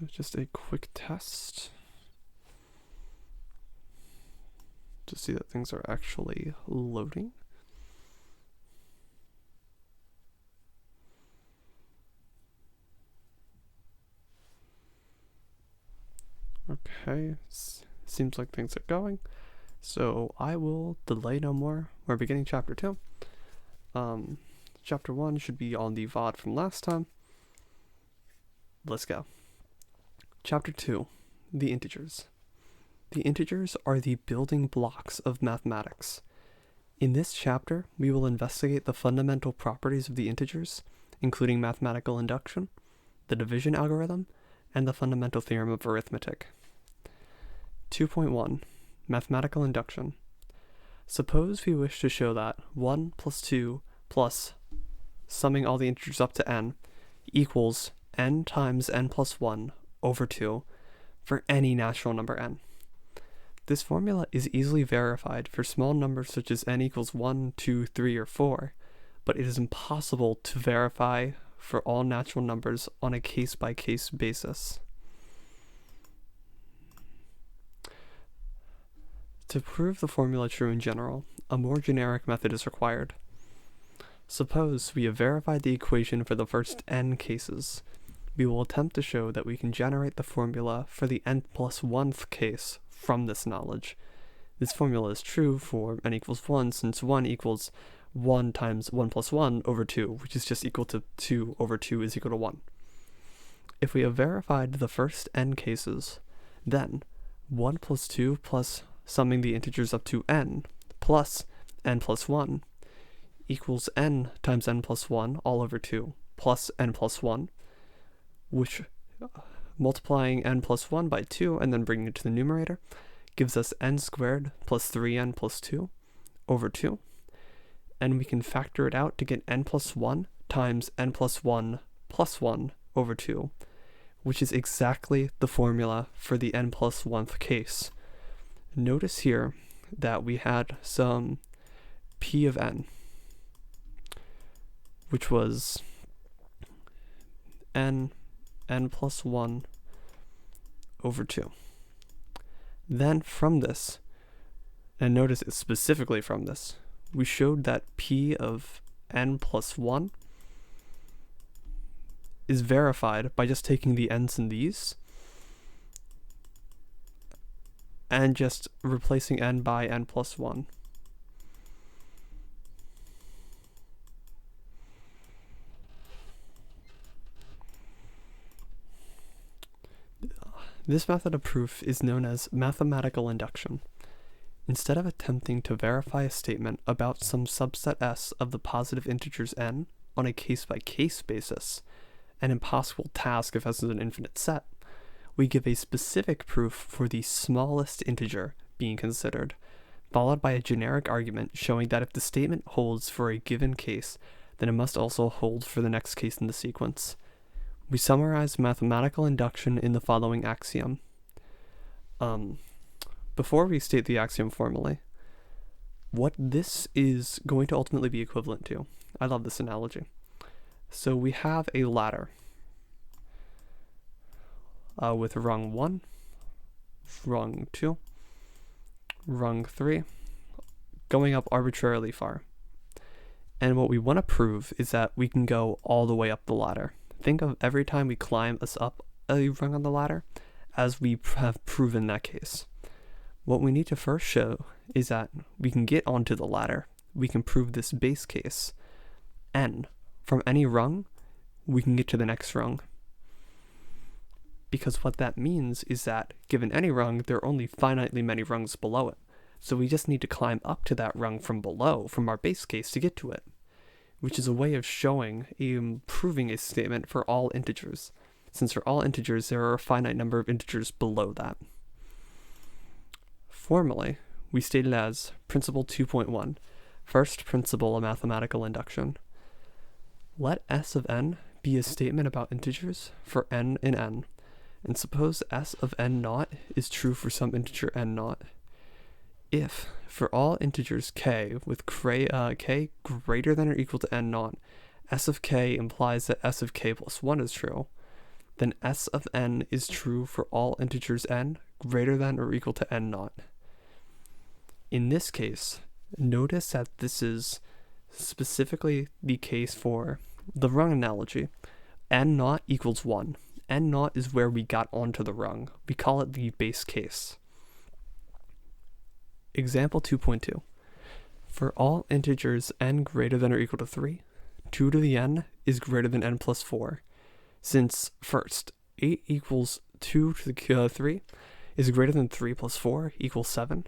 Just a quick test to see that things are actually loading. Okay, seems like things are going. So I will delay no more. We're beginning chapter 2. Chapter 1 should be on the VOD from last time. Let's go. Chapter 2, the integers. The integers are the building blocks of mathematics. In this chapter, we will investigate the fundamental properties of the integers, including mathematical induction, the division algorithm, and the fundamental theorem of arithmetic. 2.1 Mathematical induction. Suppose we wish to show that 1 plus 2 plus summing all the integers up to n equals n times n plus 1 over 2 for any natural number n. This formula is easily verified for small numbers such as n equals 1, 2, 3, or 4, but it is impossible to verify for all natural numbers on a case-by-case basis. To prove the formula true in general, a more generic method is required. Suppose we have verified the equation for the first n cases. We will attempt to show that we can generate the formula for the n plus 1th case from this knowledge. This formula is true for n equals 1 since 1 equals 1 times 1 plus 1 over 2, which is just equal to 2 over 2 is equal to 1. If we have verified the first n cases, then 1 plus 2 plus summing the integers up to n plus n plus 1 equals n times n plus 1 all over 2 plus n plus 1, which multiplying n plus 1 by 2 and then bringing it to the numerator gives us n squared plus 3n plus 2 over 2. And we can factor it out to get n plus 1 times n plus 1 plus 1 over 2, which is exactly the formula for the n plus 1th case. Notice here that we had some p of n, which was n plus 1 over 2. Then from this, and notice it's specifically from this, we showed that p of n plus 1 is verified by just taking the n's in these and just replacing n by n plus 1. This method of proof is known as mathematical induction. Instead of attempting to verify a statement about some subset S of the positive integers n on a case-by-case basis, an impossible task if S is an infinite set, we give a specific proof for the smallest integer being considered, followed by a generic argument showing that if the statement holds for a given case, then it must also hold for the next case in the sequence. We summarize mathematical induction in the following axiom. Before we state the axiom formally, what this is going to ultimately be equivalent to. I love this analogy. So we have a ladder with rung 1, rung 2, rung 3, going up arbitrarily far. And what we want to prove is that we can go all the way up the ladder. Think of every time we climb us up a rung on the ladder as we have proven that case. What we need to first show is that we can get onto the ladder. We can prove this base case. N. From any rung, we can get to the next rung. Because what that means is that, given any rung, there are only finitely many rungs below it. So we just need to climb up to that rung from below, from our base case, to get to it. Which is a way of proving a statement for all integers. Since for all integers, there are a finite number of integers below that. Formally, we state it as Principle 2.1, first principle of mathematical induction. Let S of n be a statement about integers for n in n, and suppose S of n naught is true for some integer n naught. If, for all integers k with k greater than or equal to n naught, S of k implies that S of k plus 1 is true, then S of n is true for all integers n greater than or equal to n naught. In this case, notice that this is specifically the case for the rung analogy. N naught equals 1. N naught is where we got onto the rung. We call it the base case. Example 2.2. For all integers n greater than or equal to 3, 2 to the n is greater than n plus 4. Since, first, 8 equals 2 to the 3 is greater than 3 plus 4 equals 7,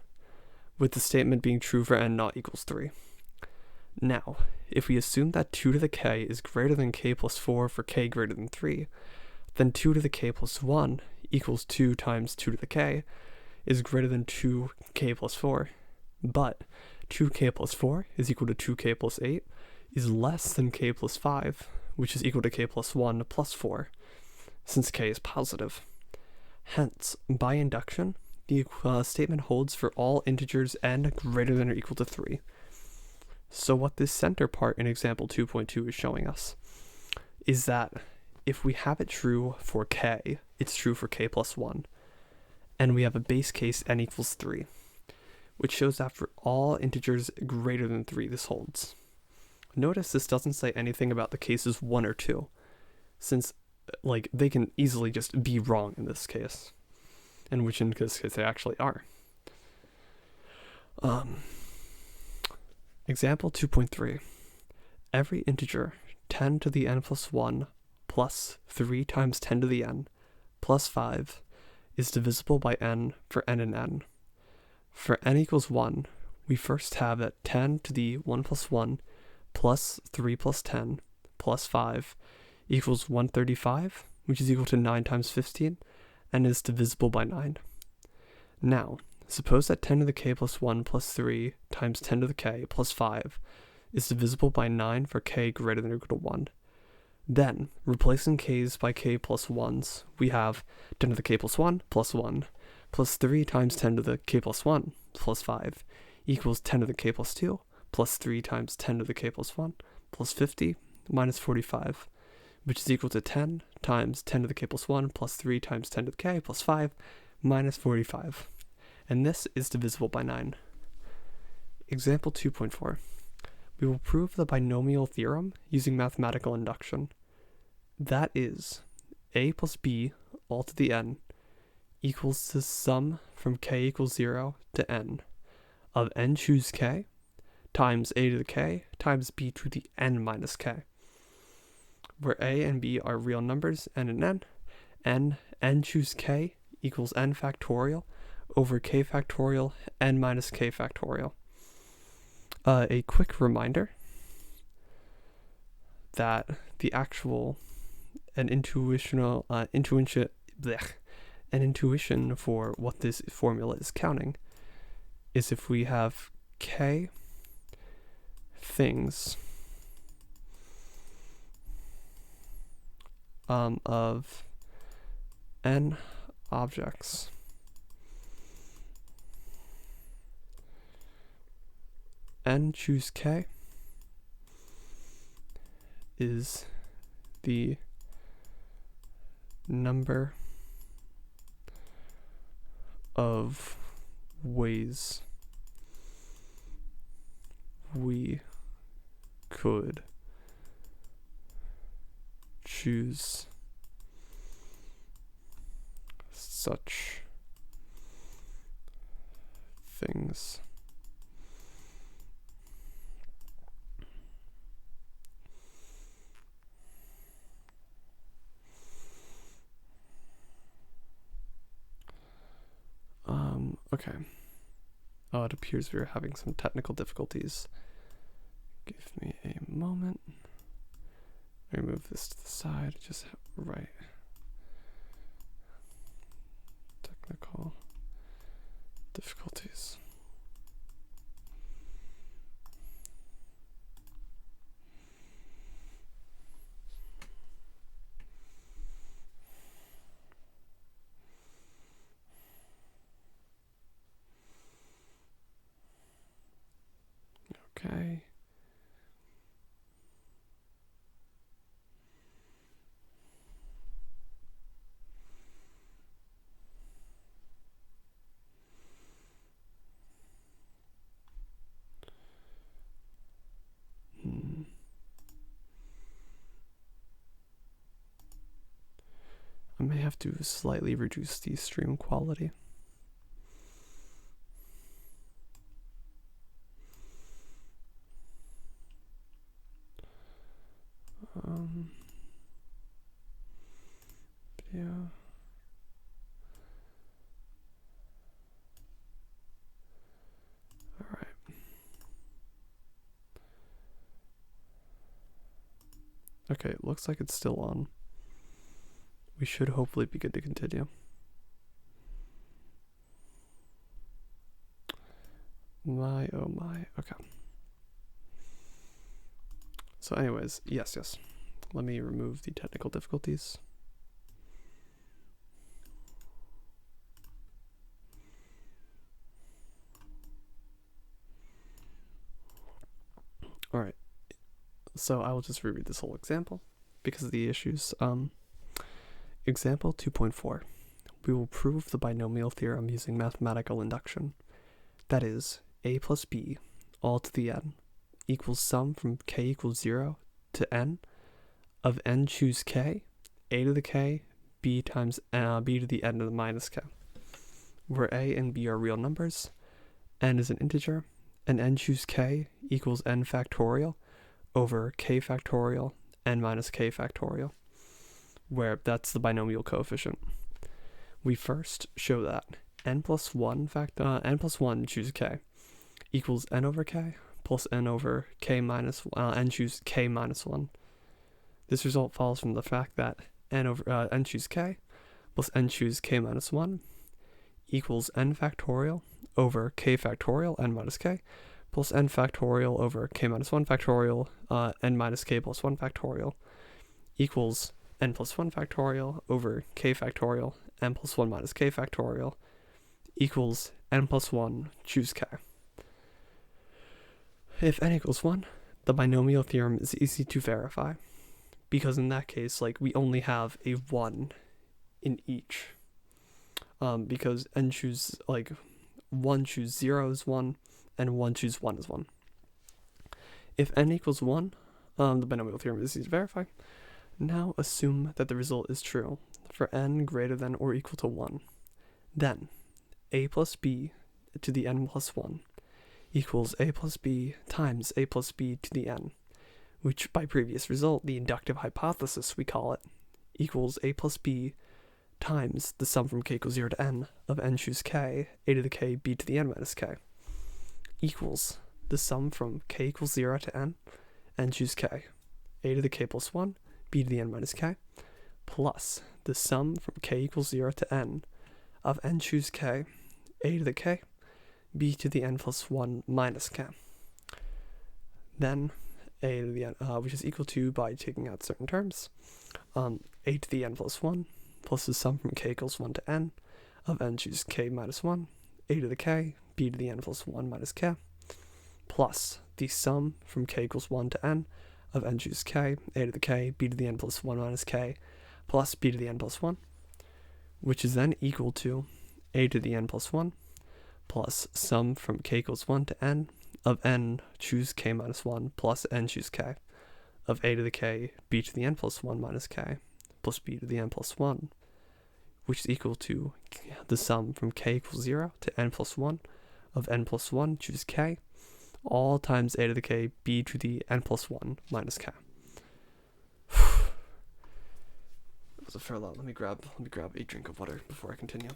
with the statement being true for n naught equals 3. Now, if we assume that 2 to the k is greater than k plus 4 for k greater than 3, then 2 to the k plus 1 equals 2 times 2 to the k is greater than 2k plus 4. But 2k plus 4 is equal to 2k plus 8 is less than k plus 5, which is equal to k plus 1 plus 4, since k is positive. Hence, by induction, the statement holds for all integers n greater than or equal to 3. So what this center part in example 2.2 is showing us is that if we have it true for k, it's true for k plus 1, and we have a base case n equals 3, which shows that for all integers greater than 3 this holds. Notice this doesn't say anything about the cases 1 or 2, since they can easily just be wrong in this case, and which in this case they actually are. Example 2.3. Every integer 10 to the n plus 1 plus 3 times 10 to the n plus 5 is divisible by n for n and n. For n equals 1, we first have that 10 to the 1 plus 1 plus 3 plus 10 plus 5 equals 135, which is equal to 9 times 15, and is divisible by 9. Now, suppose that 10 to the k plus 1 plus 3 times 10 to the k plus 5 is divisible by 9 for k greater than or equal to 1. Then, replacing k's by k plus 1s, we have 10 to the k plus 1 plus 1 plus 3 times 10 to the k plus 1 plus 5 equals 10 to the k plus 2 plus 3 times 10 to the k plus 1 plus 50 minus 45, which is equal to 10 times 10 to the k plus 1 plus 3 times 10 to the k plus 5 minus 45. And this is divisible by 9. Example 2.4. We will prove the binomial theorem using mathematical induction. That is, a plus b all to the n equals the sum from k equals 0 to n of n choose k times a to the k times b to the n minus k, where a and b are real numbers n and n choose k equals n factorial over k factorial n minus k factorial. A quick reminder that the actual intuition for what this formula is counting is if we have k things of n objects n choose k is the number of ways we could choose such things. Okay. Oh, it appears we are having some technical difficulties. Give me a moment. Remove this to the side. Just right. Technical difficulties. Okay. I may have to slightly reduce the stream quality. Yeah. All right. Okay, it looks like it's still on. We should hopefully be good to continue. My, oh my, okay. So anyways, yes. Let me remove the technical difficulties. All right. So I will just reread this whole example because of the issues. Example 2.4. We will prove the binomial theorem using mathematical induction. That is, a plus b, all to the n, equals sum from k equals 0 to n of n choose k, a to the k, b times b to the n to the minus k, where a and b are real numbers, n is an integer, and n choose k equals n factorial over k factorial n minus k factorial, where that's the binomial coefficient. We first show that n plus 1 choose k equals n over k plus n over k minus n choose k minus 1. This result follows from the fact that n choose k plus n choose k minus 1 equals n factorial over k factorial n minus k plus n factorial over k minus 1 factorial n minus k plus 1 factorial equals n plus 1 factorial over k factorial n plus 1 minus k factorial equals n plus 1 choose k. If n equals 1, the binomial theorem is easy to verify, because in that case, like, we only have a 1 in each. Because n choose, like, 1 choose 0 is 1, and 1 choose 1 is 1. If n equals 1, the binomial theorem is easy to verify. Now assume that the result is true for n greater than or equal to 1. Then, a plus b to the n plus 1 equals a plus b times a plus b to the n, which by previous result, the inductive hypothesis we call it, equals a plus b times the sum from k equals 0 to n of n choose k, a to the k, b to the n minus k, equals the sum from k equals 0 to n choose k, a to the k plus 1, b to the n minus k, plus the sum from k equals 0 to n of n choose k, a to the k, b to the n plus 1 minus k. Then a to the n, which is equal to, by taking out certain terms, a to the n plus 1 plus the sum from k equals 1 to n of n choose k minus 1, a to the k, b to the n plus 1 minus k, plus the sum from k equals 1 to n of n choose k, a to the k, b to the n plus 1 minus k, plus b to the n plus 1, which is then equal to a to the n plus 1 plus sum from k equals 1 to n of n choose k minus 1 plus n choose k of a to the k, b to the n plus 1 minus k plus b to the n plus 1, which is equal to the sum from k equals 0 to n plus 1 of n plus 1 choose k, all times a to the k, b to the n plus 1 minus k. That was a fair lot. Let me grab a drink of water before I continue.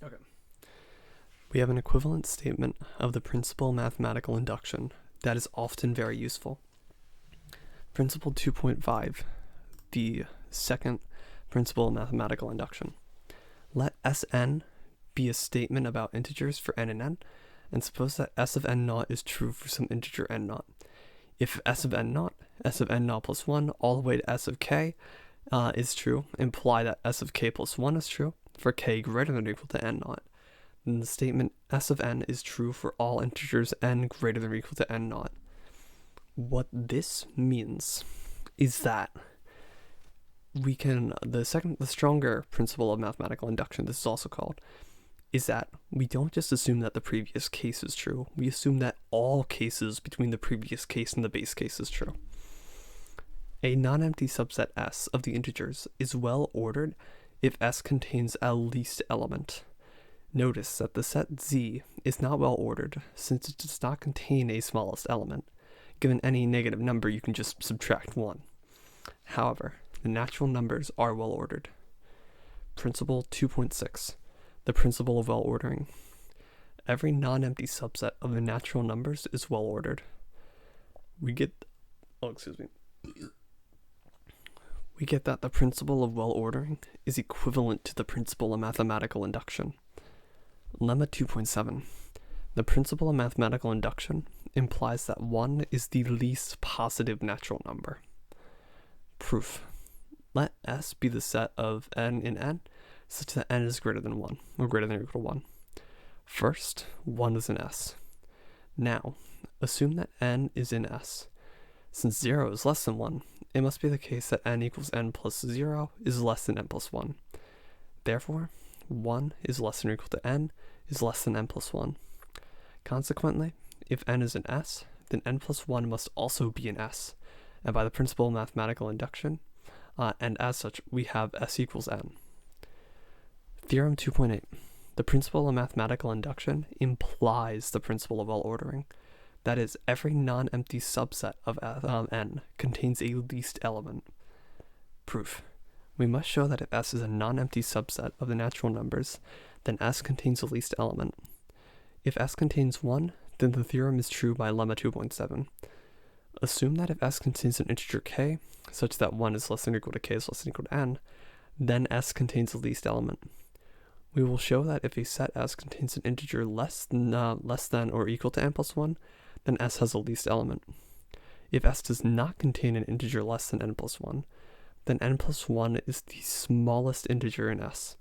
Okay. We have an equivalent statement of the principle of mathematical induction that is often very useful. Principle 2.5, the second principle of mathematical induction. Let Sn be a statement about integers for n and n, and suppose that S of n naught is true for some integer n naught. If S of n naught plus 1 all the way to S of k is true, imply that S of k plus 1 is true for k greater than or equal to n naught. Then the statement S of n is true for all integers n greater than or equal to n naught. What this means is that we can, the stronger principle of mathematical induction, this is also called, is that we don't just assume that the previous case is true, we assume that all cases between the previous case and the base case is true. A non-empty subset S of the integers is well ordered if S contains a least element. Notice that the set Z is not well ordered since it does not contain a smallest element. Given any negative number, you can just subtract 1. However, the natural numbers are well ordered. Principle 2.6. The principle of well ordering. Every non-empty subset of the natural numbers is well ordered. We get that the principle of well ordering is equivalent to the principle of mathematical induction. Lemma 2.7. The principle of mathematical induction implies that 1 is the least positive natural number. Proof. Let S be the set of n in n such that n is greater than 1, or greater than or equal to 1. First, 1 is in S. Now, assume that n is in S. Since 0 is less than 1, it must be the case that n equals n plus 0 is less than n plus 1. Therefore, 1 is less than or equal to n is less than n plus 1. Consequently, if n is in S, then n plus 1 must also be in S, and by the principle of mathematical induction, and as such, we have S equals n. Theorem 2.8. The principle of mathematical induction implies the principle of well ordering. That is, every non-empty subset of n contains a least element. Proof. We must show that if S is a non-empty subset of the natural numbers, then S contains the least element. If S contains 1, then the theorem is true by lemma 2.7. Assume that if S contains an integer k, such that 1 is less than or equal to k is less than or equal to n, then S contains the least element. We will show that if a set S contains an integer less than or equal to n plus 1, then S has a least element. If S does not contain an integer less than n plus 1, then n plus 1 is the smallest integer in S.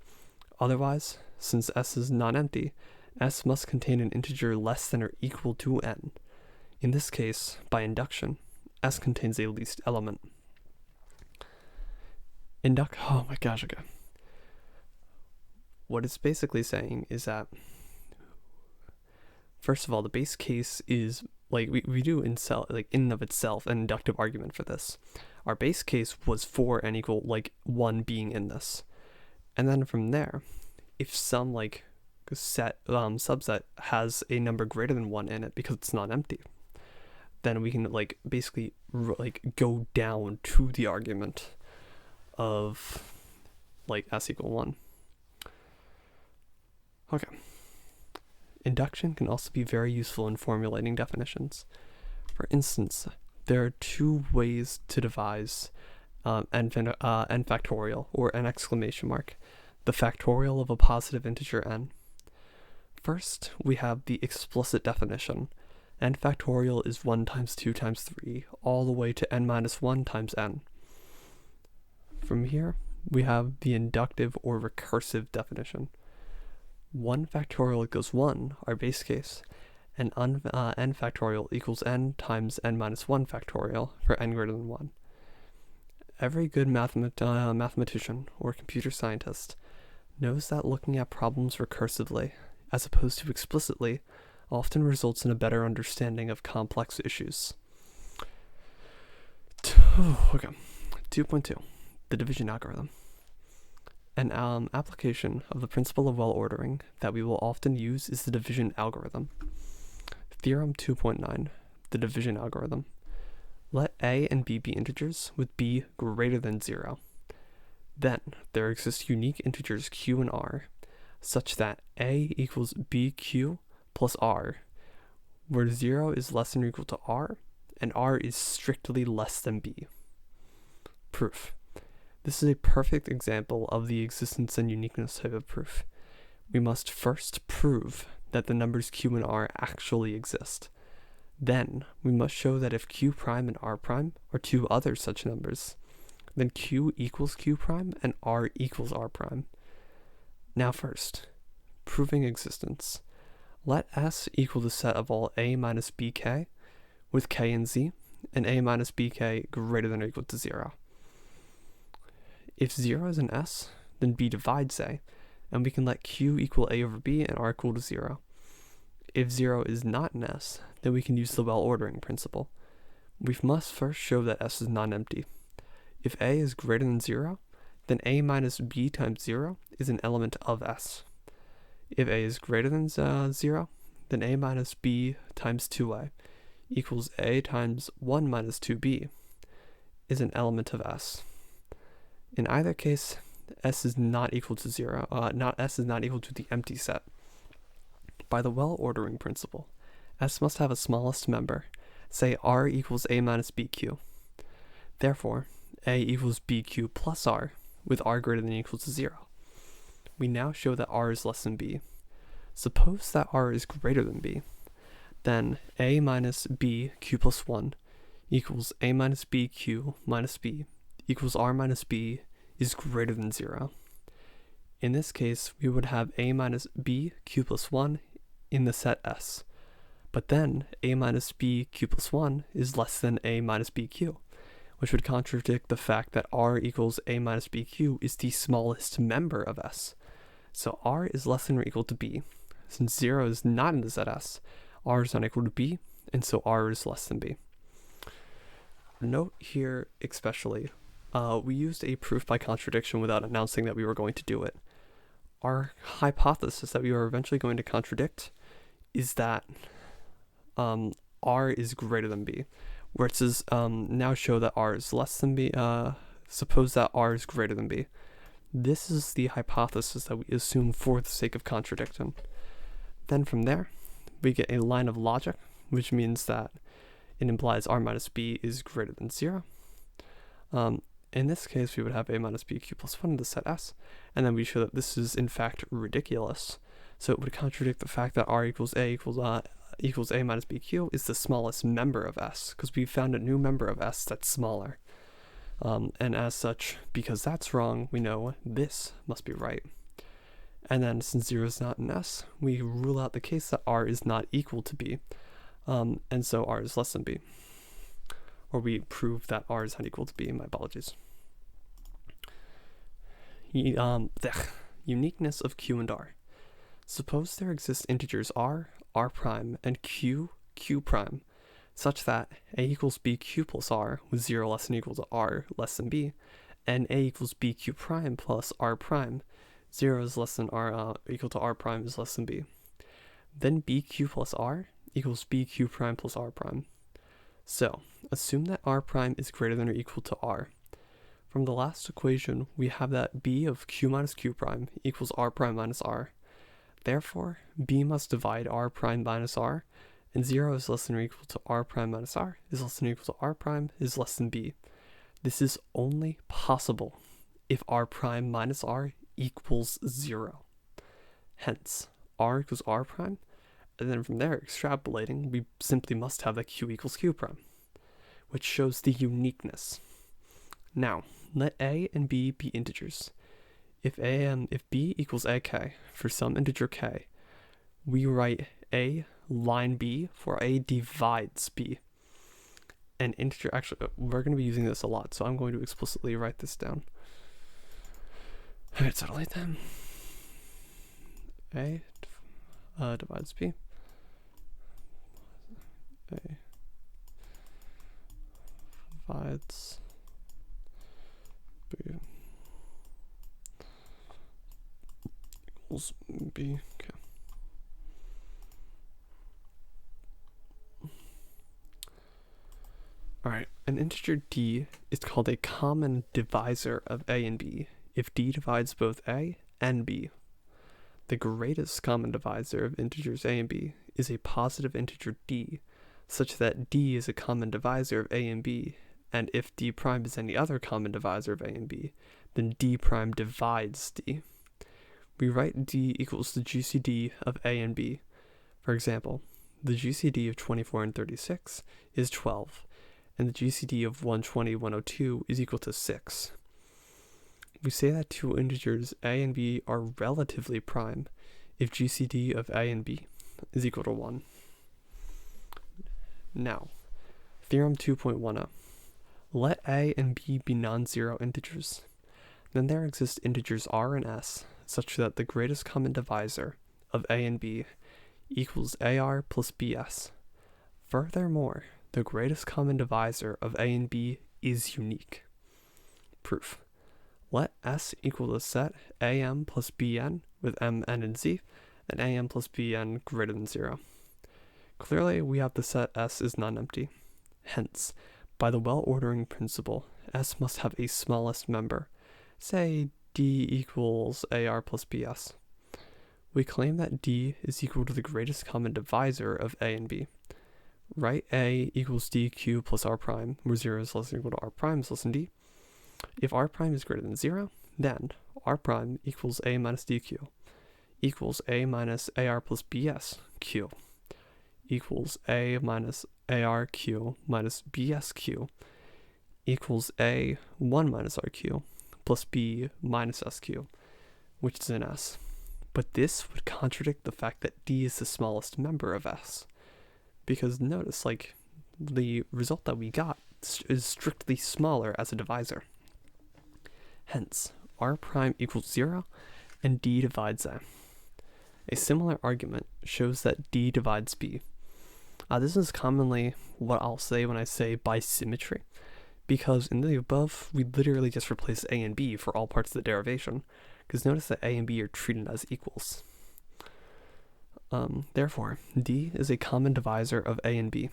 Otherwise, since S is non-empty, S must contain an integer less than or equal to n. In this case, by induction, S contains a least element. Oh my gosh, okay. What it's basically saying is that, first of all, the base case is, like, we do in and of itself an inductive argument for this. Our base case was for n equal, 1 being in this. And then from there, if some, subset has a number greater than 1 in it because it's not empty, then we can, basically, go down to the argument of, S equal 1. Okay. Induction can also be very useful in formulating definitions. For instance, there are two ways to devise n factorial, or n exclamation mark, the factorial of a positive integer n. First, we have the explicit definition. N factorial is 1 times 2 times 3, all the way to n minus 1 times n. From here, we have the inductive or recursive definition. 1 factorial equals 1, our base case, and n factorial equals n times n minus 1 factorial for n greater than 1. Every good mathematician or computer scientist knows that looking at problems recursively, as opposed to explicitly, often results in a better understanding of complex issues. Okay. 2.2. The division algorithm. An application of the principle of well ordering that we will often use is the division algorithm. Theorem 2.9. The division algorithm. Let a and b be integers with b greater than 0. Then there exist unique integers q and r, such that a equals bq plus r, where 0 is less than or equal to r, and r is strictly less than b. Proof. This is a perfect example of the existence and uniqueness type of proof. We must first prove that the numbers q and r actually exist. Then, we must show that if q prime and r prime are two other such numbers, then q equals q prime and r equals r prime. Now first, proving existence. Let S equal the set of all a minus bk with k and z, and a minus bk greater than or equal to 0. If 0 is an S, then b divides a, and we can let q equal a over b and r equal to 0. If 0 is not in S, then we can use the well-ordering principle. We must first show that S is non-empty. If A is greater than 0, then A minus B times 0 is an element of S. If A is greater than 0, then A minus B times 2A equals A times 1 minus 2B is an element of S. In either case, S is not equal to 0. S is not equal to the empty set. By the well-ordering principle, S must have a smallest member, say R equals A minus BQ. Therefore, A equals BQ plus R, with R greater than or equal to 0. We now show that R is less than B. Suppose that R is greater than B. Then A minus BQ plus 1 equals A minus BQ minus B equals R minus B is greater than 0. In this case, we would have A minus BQ plus 1 in the set S. But then A minus BQ plus 1 is less than A minus BQ, which would contradict the fact that R equals A minus BQ is the smallest member of S. So R is less than or equal to B. Since 0 is not in the set S, R is not equal to B, and so R is less than B. Note here especially, we used a proof by contradiction without announcing that we were going to do it. Our hypothesis that we are eventually going to contradict is that R is greater than B, where it says now show that R is less than B, suppose that R is greater than B. This is the hypothesis that we assume for the sake of contradiction. Then from there, we get a line of logic, which means that it implies R minus B is greater than 0. In this case, we would have A minus BQ plus 1 in the set S, and then we show that this is in fact ridiculous. So it would contradict the fact that R equals A minus BQ is the smallest member of S, because we found a new member of S that's smaller. And as such, because that's wrong, we know this must be right. And then since 0 is not in S, we rule out the case that R is not equal to B, and so R is less than B. Or we prove that R is not equal to B, my apologies. Uniqueness of Q and R. Suppose there exist integers R, R prime, and Q, Q prime, such that A equals BQ plus R with 0 less than or equal to R less than B, and A equals BQ prime plus R prime, 0 is less than R equal to R prime is less than B. Then BQ plus R equals BQ prime plus R prime. So, assume that R prime is greater than or equal to R. From the last equation, we have that B of Q minus Q prime equals R prime minus R. Therefore, B must divide R prime minus R, and 0 is less than or equal to R prime minus R is less than or equal to R prime is less than B. This is only possible if R prime minus R equals 0. Hence, R equals R prime, and then from there, extrapolating, we simply must have that Q equals Q prime, which shows the uniqueness. Now, let A and B be integers. If B equals AK for some integer K, we write A line B for A divides B. An integer, actually, we're going to be using this a lot, so I'm going to explicitly write this down. Okay, so delete them. A divides B. A divides B equals B. Okay. Alright, an integer D is called a common divisor of A and B if D divides both A and B. The greatest common divisor of integers A and B is a positive integer D, such that D is a common divisor of A and B, and if D prime is any other common divisor of A and B, then D prime divides D. We write D equals the GCD of A and B. For example, the GCD of 24 and 36 is 12, and the GCD of 120, 102 is equal to 6. We say that two integers A and B are relatively prime if GCD of A and B is equal to 1. Now, Theorem 2.10. Let A and B be non-zero integers. Then there exist integers R and S such that the greatest common divisor of A and B equals AR plus BS. Furthermore, the greatest common divisor of A and B is unique. Proof. Let S equal the set AM plus BN with M, N, and Z, and AM plus BN greater than 0. Clearly, we have the set S is non-empty. Hence, by the well-ordering principle, S must have a smallest member, say D equals AR plus BS. We claim that D is equal to the greatest common divisor of A and B. Write A equals DQ plus R prime, where 0 is less than or equal to R prime is less than D. If R prime is greater than 0, then R prime equals A minus DQ equals A minus AR plus BS Q equals A minus ARQ minus BSQ equals A 1 minus RQ plus B minus SQ, which is in S. But this would contradict the fact that D is the smallest member of S. Because notice, the result that we got is strictly smaller as a divisor. Hence, R prime equals 0, and D divides A. A similar argument shows that D divides B. This is commonly what I'll say when I say by symmetry, because in the above, we literally just replace A and B for all parts of the derivation, because notice that A and B are treated as equals. Therefore, D is a common divisor of A and B.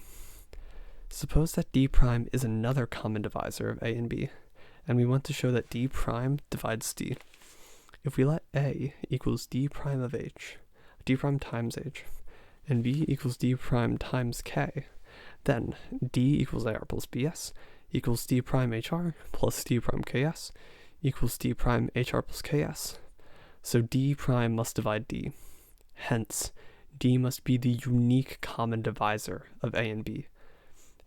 Suppose that D prime is another common divisor of A and B, and we want to show that D prime divides D. If we let A equals D prime of H, D prime times H, and B equals D prime times K, then D equals AR plus BS equals D prime HR plus D prime KS equals D prime HR plus KS. So D prime must divide D. Hence, D must be the unique common divisor of A and B.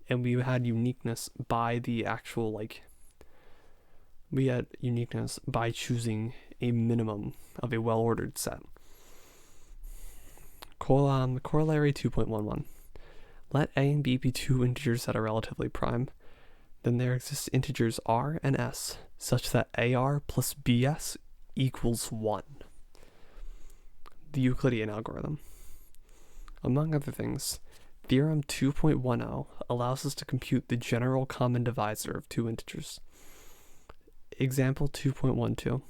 And we had uniqueness by the actual, we had uniqueness by choosing a minimum of a well-ordered set. Corollary 2.11. Let A and B be two integers that are relatively prime. Then there exist integers R and S such that AR plus BS equals 1. The Euclidean algorithm. Among other things, Theorem 2.10 allows us to compute the general common divisor of two integers. Example 2.12.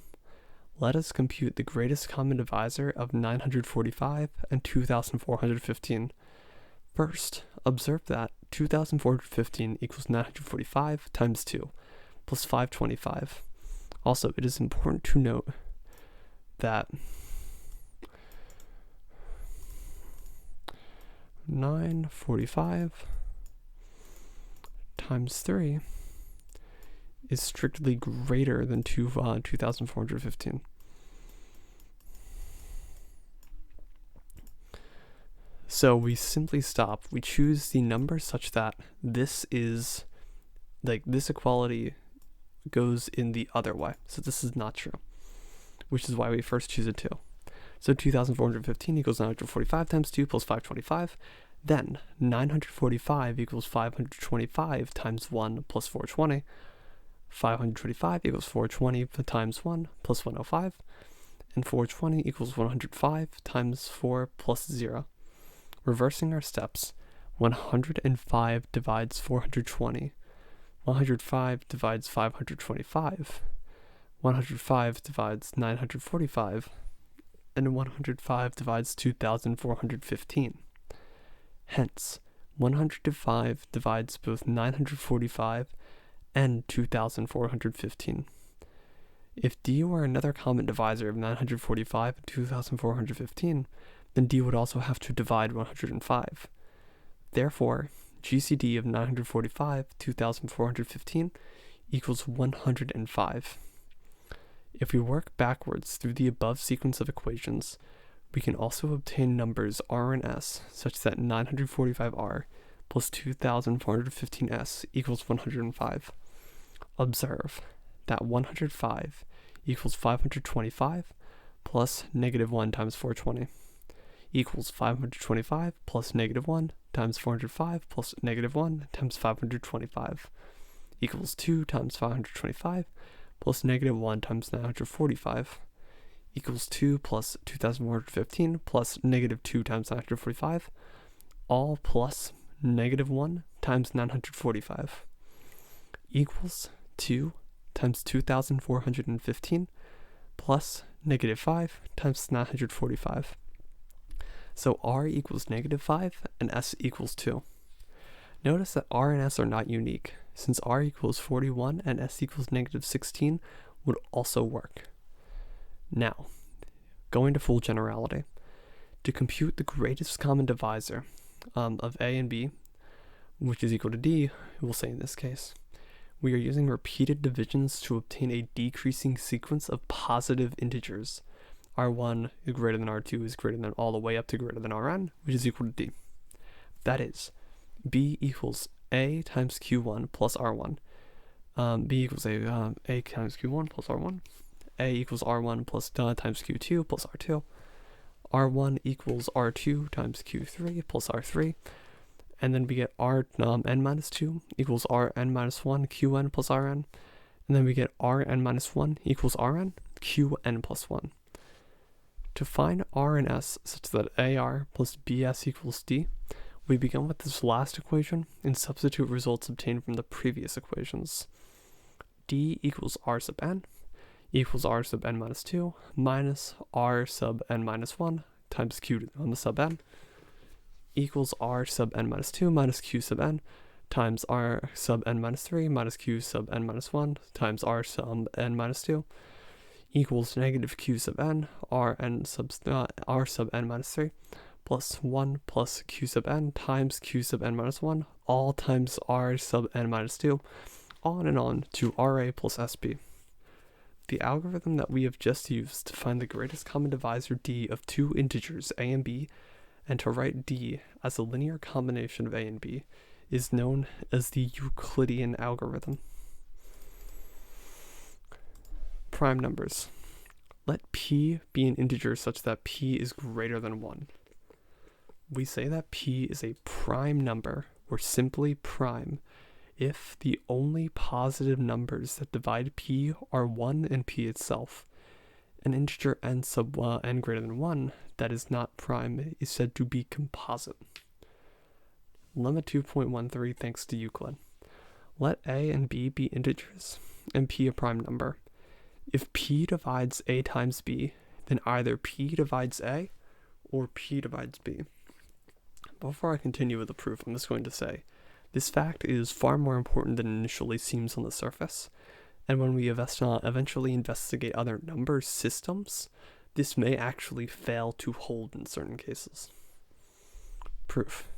Let us compute the greatest common divisor of 945 and 2415. First, observe that 2415 equals 945 times 2 plus 525. Also, it is important to note that 945 times 3 is strictly greater than 2415. So we simply stop. We choose the number such that this is, this equality goes in the other way. So this is not true, which is why we first choose a 2. So 2415 equals 945 times 2 plus 525. Then 945 equals 525 times 1 plus 420. 525 equals 420 times 1 plus 105. And 420 equals 105 times 4 plus 0. Reversing our steps, 105 divides 420. 105 divides 525. 105 divides 945. And 105 divides 2415. Hence, 105 divides both 945 and 2415. If D were another common divisor of 945 and 2415, then D would also have to divide 105. Therefore, GCD of 945, 2415 equals 105. If we work backwards through the above sequence of equations, we can also obtain numbers R and S such that 945R plus 2415S equals 105. Observe that 105 equals 525 plus negative 1 times 420 equals 525 plus negative 1 times 405 plus negative 1 times 525 equals 2 times 525 plus negative 1 times 945 equals 2 plus 2,415 plus negative 2 times 945, all plus negative 1 times 945 equals 2 times 2,415 plus negative 5 times 945. So r equals negative 5 and s equals 2. Notice that r and s are not unique, since r equals 41 and s equals negative 16 would also work. Now, going to full generality. To compute the greatest common divisor of a and b, which is equal to d, we'll say in this case, we are using repeated divisions to obtain a decreasing sequence of positive integers. R1 is greater than R2 is greater than all the way up to greater than Rn, which is equal to d. That is, b equals a times q1 plus r1. B equals a times q1 plus r1. A equals r1 plus times q2 plus r2. R1 equals r2 times q3 plus r3. And then we get n minus 2 equals rn minus 1 qn plus rn. And then we get rn minus 1 equals rn qn plus 1. To find r and s such that ar plus bs equals d, we begin with this last equation and substitute results obtained from the previous equations. D equals r sub n equals r sub n minus 2 minus r sub n minus 1 times q on the sub n equals r sub n minus 2 minus q sub n times r sub n minus 3 minus q sub n minus 1 times r sub n minus 2 equals negative q sub n r sub n minus 3 plus 1 plus q sub n times q sub n minus 1 all times r sub n minus 2 on and on to ra plus sb. The algorithm that we have just used to find the greatest common divisor d of two integers a and b, and to write d as a linear combination of a and b, is known as the Euclidean algorithm. Prime numbers. Let p be an integer such that p is greater than 1. We say that p is a prime number, or simply prime, if the only positive numbers that divide p are 1 and p itself. An integer n sub n greater than 1 that is not prime is said to be composite. Lemma 2.13 thanks to Euclid. Let a and b be integers, and p a prime number. If p divides a times b, then either p divides a, or p divides b. Before I continue with the proof, I'm just going to say, this fact is far more important than initially seems on the surface, and when we eventually investigate other number systems, this may actually fail to hold in certain cases. Proof.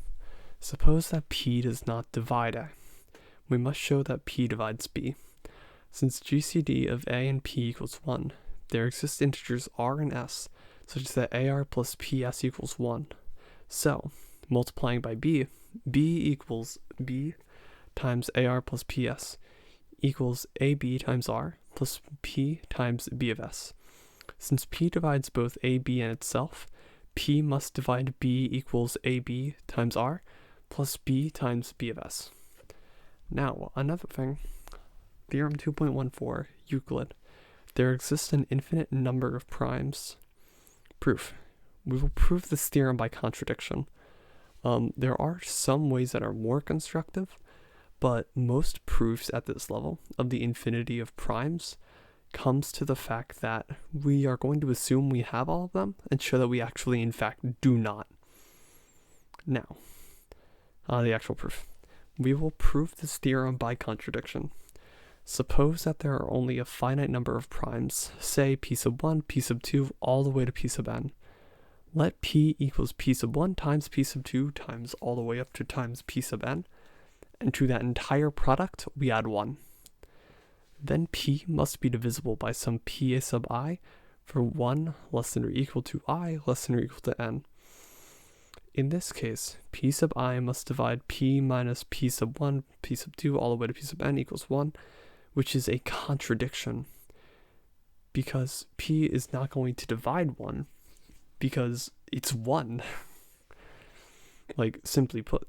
Suppose that p does not divide a. We must show that p divides b. Since GCD of a and p equals 1, there exist integers r and s such that ar plus ps equals 1. So, multiplying by b equals b times ar plus ps equals ab times r plus p times b of s. Since p divides both ab and itself, p must divide b equals ab times r plus b times b of s. Now, another thing. Theorem 2.14, Euclid. There exists an infinite number of primes. Proof. We will prove this theorem by contradiction. There are some ways that are more constructive, but most proofs at this level of the infinity of primes comes to the fact that we are going to assume we have all of them and show that we actually in fact do not. Now, the actual proof. We will prove this theorem by contradiction. Suppose that there are only a finite number of primes, say p sub 1, p sub 2, all the way to p sub n. Let p equals p sub 1 times p sub 2 times all the way up to times p sub n, and to that entire product we add 1. Then p must be divisible by some p sub I for 1 less than or equal to I less than or equal to n. In this case, p sub I must divide p minus p sub 1, p sub 2 all the way to p sub n equals 1, which is a contradiction, because p is not going to divide 1, because it's 1. Like, simply put.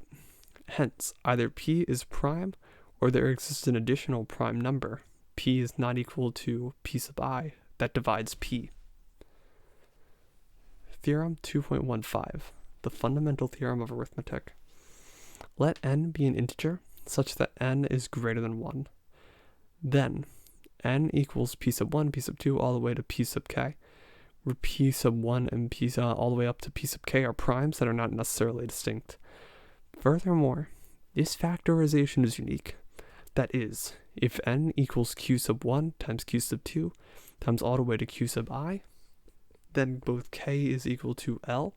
Hence, either p is prime, or there exists an additional prime number, p is not equal to p sub I, that divides p. Theorem 2.15, the fundamental theorem of arithmetic. Let n be an integer such that n is greater than 1. Then, n equals p sub 1, p sub 2, all the way to p sub k, where p sub 1 and p all the way up to p sub k are primes that are not necessarily distinct. Furthermore, this factorization is unique. That is, if n equals q sub 1 times q sub 2 times all the way to q sub I, then both k is equal to L,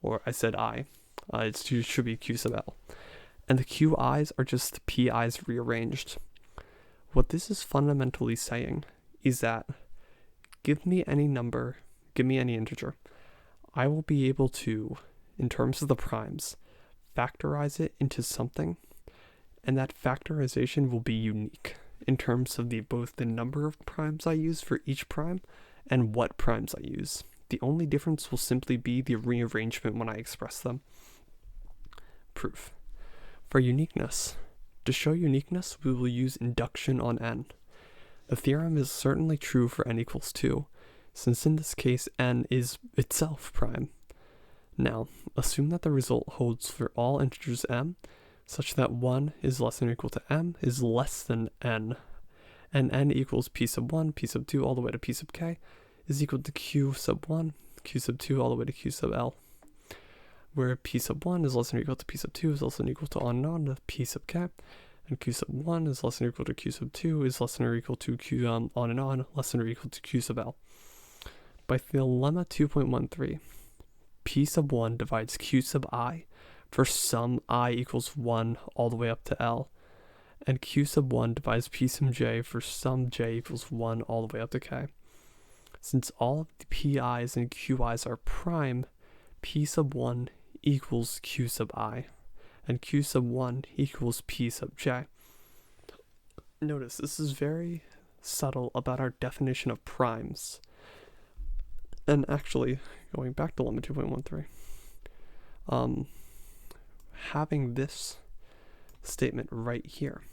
or I said I, it should be q sub L. And the qi's are just pi's rearranged. What this is fundamentally saying is that give me any number, give me any integer, I will be able to, in terms of the primes, factorize it into something, and that factorization will be unique in terms of both the number of primes I use for each prime and what primes I use. The only difference will simply be the rearrangement when I express them. Proof. For uniqueness, to show uniqueness, we will use induction on n. The theorem is certainly true for n equals 2, since in this case n is itself prime. Now, assume that the result holds for all integers m, such that 1 is less than or equal to m is less than n, and n equals p sub 1, p sub 2, all the way to p sub k, is equal to q sub 1, q sub 2, all the way to q sub L, where p sub 1 is less than or equal to p sub 2 is less than or equal to on and on to p sub k, and q sub 1 is less than or equal to q sub 2 is less than or equal to q on and on, less than or equal to q sub L. By theorem 2.13, p sub 1 divides q sub I for some I equals 1 all the way up to L, and q sub 1 divides p sub j for some j equals 1 all the way up to k. Since all of the pi's and qi's are prime, p sub 1 equals q sub I, and q sub 1 equals p sub j. Notice this is very subtle about our definition of primes. And actually, going back to lemma 2.13, having this statement right here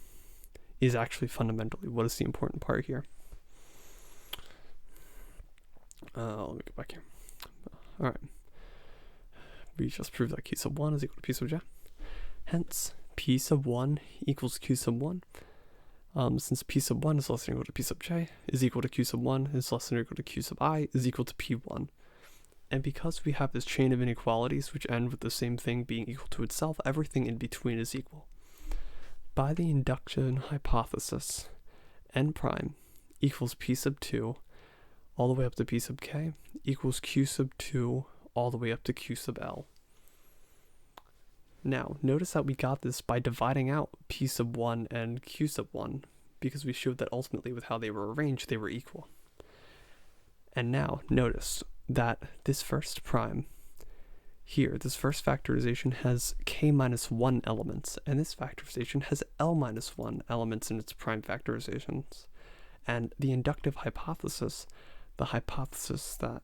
is actually fundamentally what is the important part here. Let me go back here. Alright. We just proved that q sub 1 is equal to p sub j. Hence, p sub 1 equals q sub 1. Since p sub 1 is less than or equal to p sub j, is equal to q sub 1 is less than or equal to q sub I, is equal to p1. And because we have this chain of inequalities which end with the same thing being equal to itself, everything in between is equal. By the induction hypothesis, n prime equals p sub 2 all the way up to p sub k equals q sub 2 all the way up to q sub L. Now, notice that we got this by dividing out p sub 1 and q sub 1, because we showed that ultimately with how they were arranged, they were equal. And now, notice that this first prime here, this first factorization has k minus 1 elements, and this factorization has L minus 1 elements in its prime factorizations. And the inductive hypothesis, the hypothesis that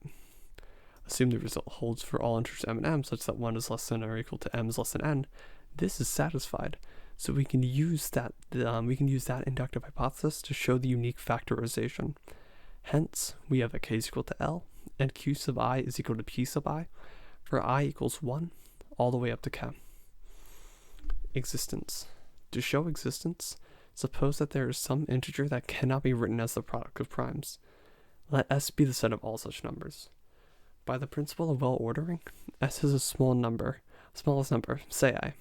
assume the result holds for all integers m and m such that 1 is less than or equal to m is less than n, this is satisfied. So we can use that inductive hypothesis to show the unique factorization. Hence, we have that k is equal to L, and q sub I is equal to p sub I, for I equals 1, all the way up to k. Existence. To show existence, suppose that there is some integer that cannot be written as the product of primes. Let S be the set of all such numbers. By the principle of well-ordering, S is a smallest number, say A.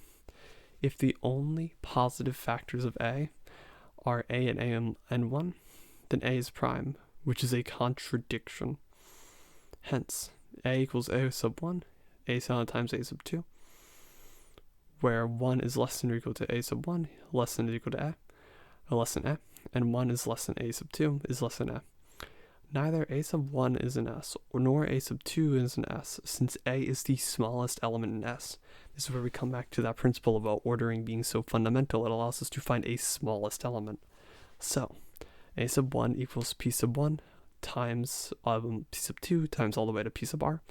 If the only positive factors of A are A and 1, then A is prime, which is a contradiction. Hence, A equals A sub 1, A times A sub 2, where 1 is less than or equal to A sub 1, less than or equal to A, or less than A, and 1 is less than A sub 2 is less than A. Neither A sub 1 is an S, nor A sub 2 is an S, since A is the smallest element in S. This is where we come back to that principle about ordering being so fundamental, it allows us to find a smallest element. So, A sub 1 equals P sub 1 times P sub 2 times all the way to P sub R,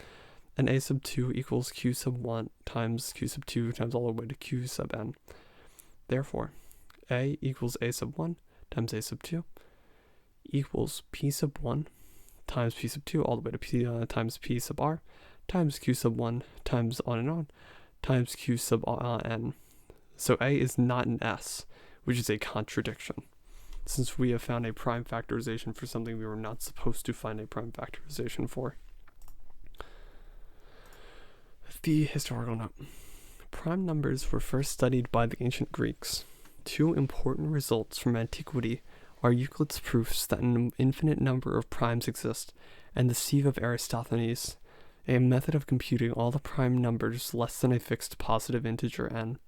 and A sub 2 equals Q sub 1 times Q sub 2 times all the way to Q sub n. Therefore, A equals A sub 1 times A sub 2 equals P sub 1 times P sub 2 all the way to P times P sub R times q sub 1 times on and on times q sub n. So A is not an S, which is a contradiction, since we have found a prime factorization for something we were not supposed to find a prime factorization for. The historical note. Prime numbers were first studied by the ancient Greeks. Two important results from antiquity are Euclid's proofs that an infinite number of primes exist, and the sieve of Aristophanes, a method of computing all the prime numbers less than a fixed positive integer n.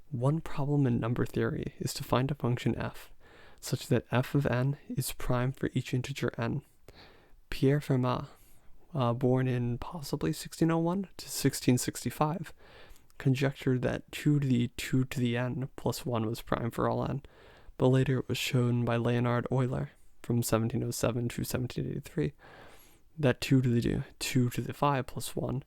One problem in number theory is to find a function f, such that f of n is prime for each integer n. Pierre Fermat, born in possibly 1601 to 1665, conjectured that 2 to the n plus 1 was prime for all n, but later it was shown by Leonhard Euler from 1707 to 1783 that 2 to the 5 plus 1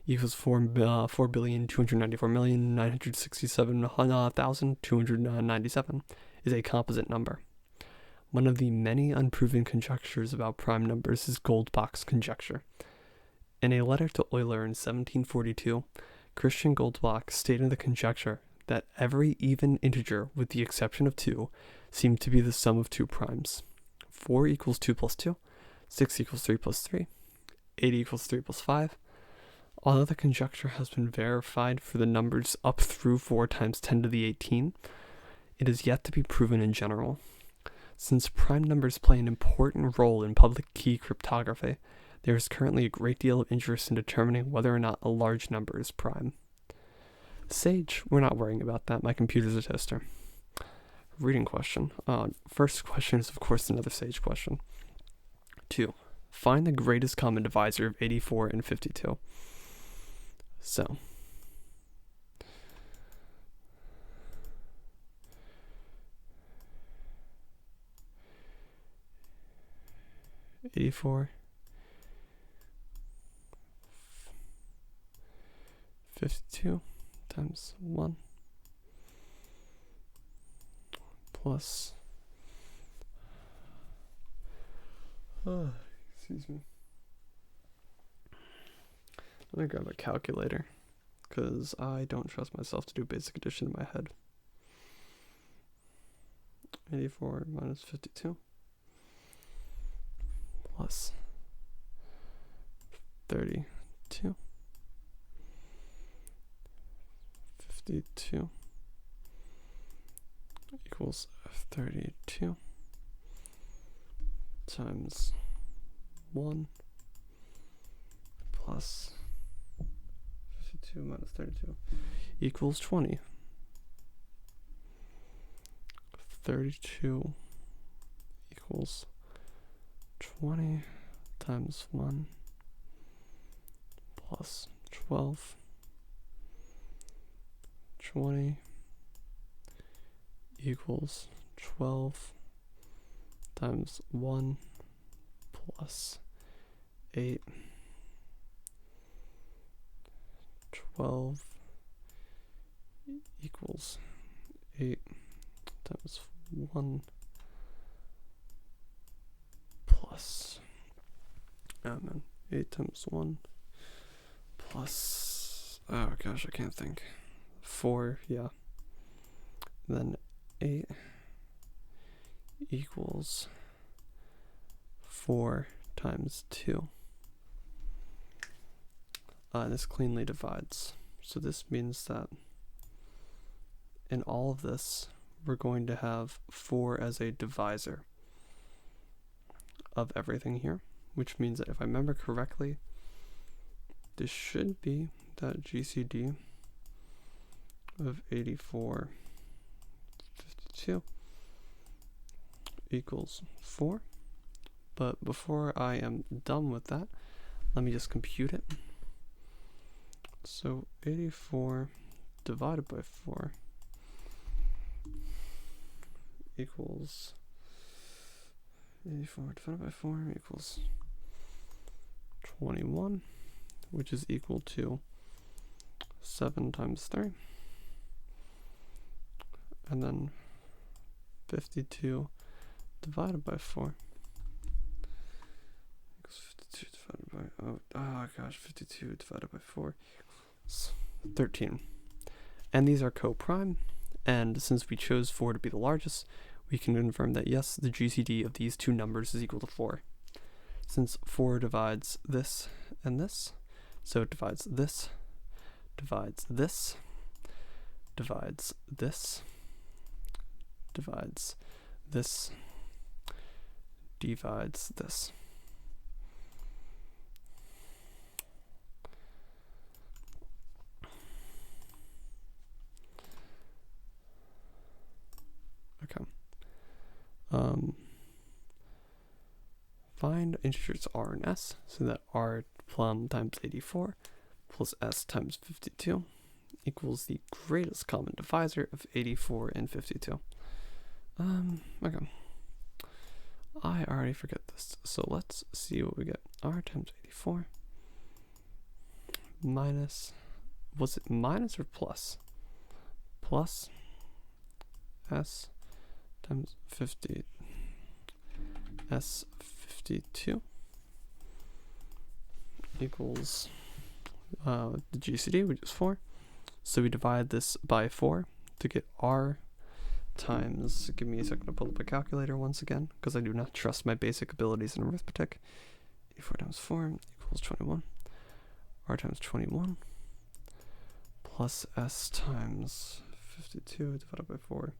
equals 4,294,967,297 is a composite number. One of the many unproven conjectures about prime numbers is Goldbach's conjecture. In a letter to Euler in 1742, Christian Goldbach stated the conjecture that every even integer, with the exception of 2, seemed to be the sum of two primes. 4 equals 2 plus 2, 6 equals 3 plus 3, 8 equals 3 plus 5. Although the conjecture has been verified for the numbers up through 4 times 10 to the 18, it is yet to be proven in general. Since prime numbers play an important role in public key cryptography, there is currently a great deal of interest in determining whether or not a large number is prime. Sage, we're not worrying about that. My computer's a toaster. Reading question. First question is, of course, another Sage question. 2. Find the greatest common divisor of 84 and 52. So, $84, 52 times 1 plus, excuse me. Let me grab a calculator, because I don't trust myself to do basic addition in my head. 84 minus 52 plus 32, 52 equals 32 times 1 plus 52 minus 32 equals 20. 32 equals 20 times 1 plus 12. 20 equals 12 times 1 plus 8. 12 equals 8 times 1 plus, 8 times 1 plus, oh gosh, I can't think, 4, yeah, then 8 equals 4 times 2. This cleanly divides. So this means that in all of this, we're going to have 4 as a divisor of everything here, which means that if I remember correctly, this should be that GCD of 84, 52 equals 4. But before I am done with that, let me just compute it. So 84 divided by 4 equals 84 divided by 4 equals 21, which is equal to 7 times 3. And then 52 divided by 4 equals 52 divided by, Oh gosh, 52 divided by 4 is 13. And these are co-prime, and since we chose 4 to be the largest, we can confirm that yes, the GCD of these two numbers is equal to 4. Since 4 divides this and this, so it divides this, divides this, divides this, divides this, divides this. Okay. Find integers r and s, so that r times 84 plus s times 52 equals the greatest common divisor of 84 and 52. Okay. I already forget this, so let's see what we get. R times 84 minus, was it minus or plus? Plus s times 50, s 52 equals the GCD, which is 4. So we divide this by 4 to get r times, give me a second to pull up a calculator once again, because I do not trust my basic abilities in arithmetic. 84 times 4 equals 21. R times 21 plus s times 52 divided by 4.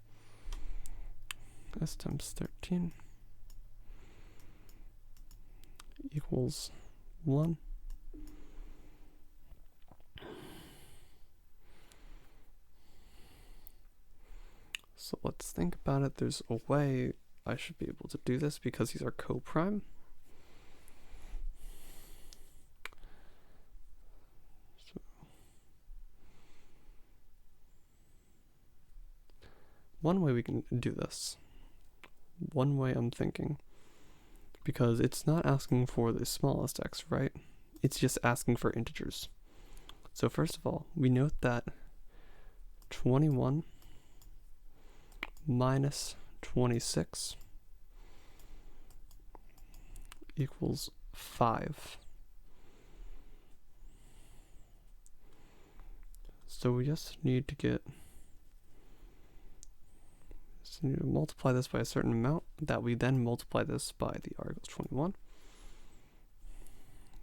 S times 13 equals 1. So let's think about it. There's a way I should be able to do this because these are co-prime. So one way we can do this, one way I'm thinking, because it's not asking for the smallest x, right? It's just asking for integers. So first of all, we note that 21 minus 26 equals 5. So we just need to multiply this by a certain amount that we then multiply this by the r equals 21.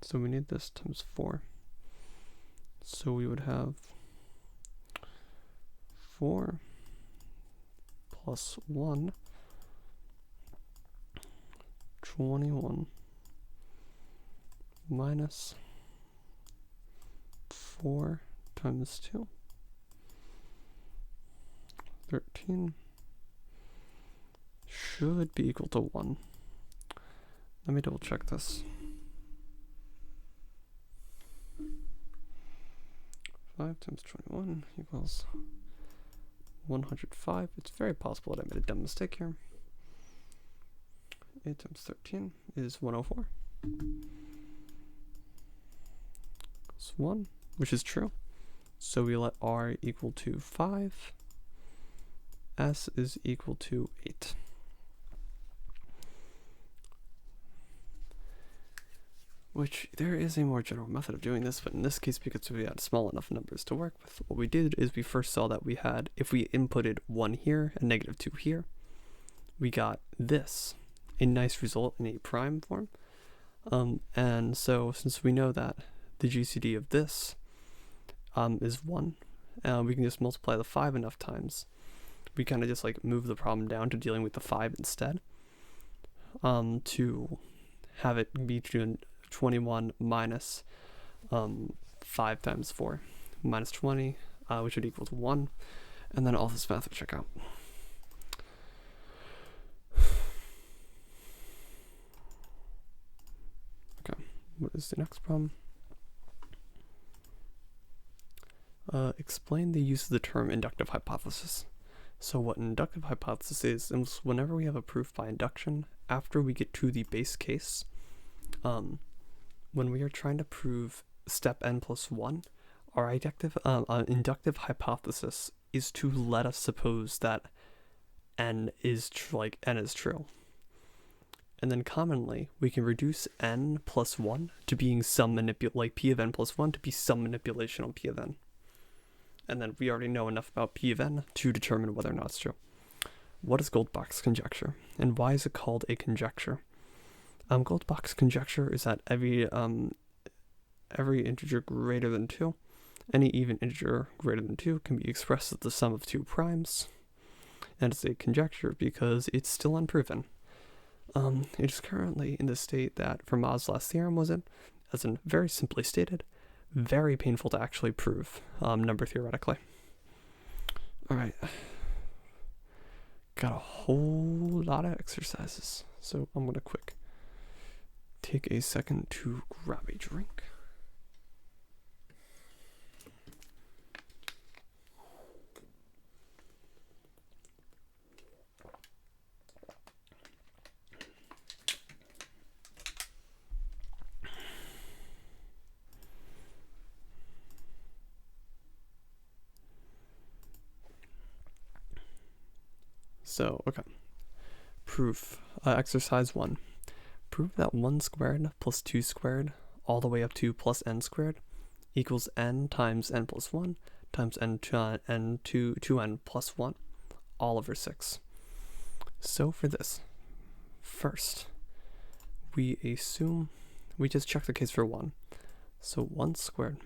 So we need this times 4. So we would have 4 plus 1, 21 minus 4 times 2, 13 should be equal to 1. Let me double check this. 5 times 21 equals 105. It's very possible that I made a dumb mistake here. 8 times 13 is 104. It's 1, which is true. So we let r equal to 5. S is equal to 8. Which there is a more general method of doing this, but in this case, because we had small enough numbers to work with, what we did is we first saw that we had, if we inputted 1 here and negative 2 here, we got this, a nice result in a prime form. And so since we know that the GCD of this is 1, we can just multiply the 5 enough times. We kind of just like move the problem down to dealing with the 5 instead, to have it be 21 minus 5 times 4 minus 20, which would equal to 1, and then all this math would check out. Okay, what is the next problem? Explain the use of the term inductive hypothesis. So what an inductive hypothesis is whenever we have a proof by induction, after we get to the base case, when we are trying to prove step n plus 1, our inductive hypothesis is to let us suppose that n is true. And then commonly, we can reduce n plus 1 to being some like p of n plus 1 to be some manipulation on p of n. And then we already know enough about p of n to determine whether or not it's true. What is Goldbach's conjecture? And why is it called a conjecture? Goldbach's conjecture is that every integer greater than 2, any even integer greater than 2 can be expressed as the sum of two primes. And it's a conjecture because it's still unproven. It is currently in the state that Fermat's last theorem was in, as in very simply stated, very painful to actually prove, number theoretically. Alright. Got a whole lot of exercises, so I'm gonna take a second to grab a drink. So, okay. Proof. Exercise 1. Prove that 1 squared plus 2 squared all the way up to plus n squared equals n times n plus 1 times n to n to 2n plus 1 all over 6. So for this, first, we just check the case for 1. So 1 squared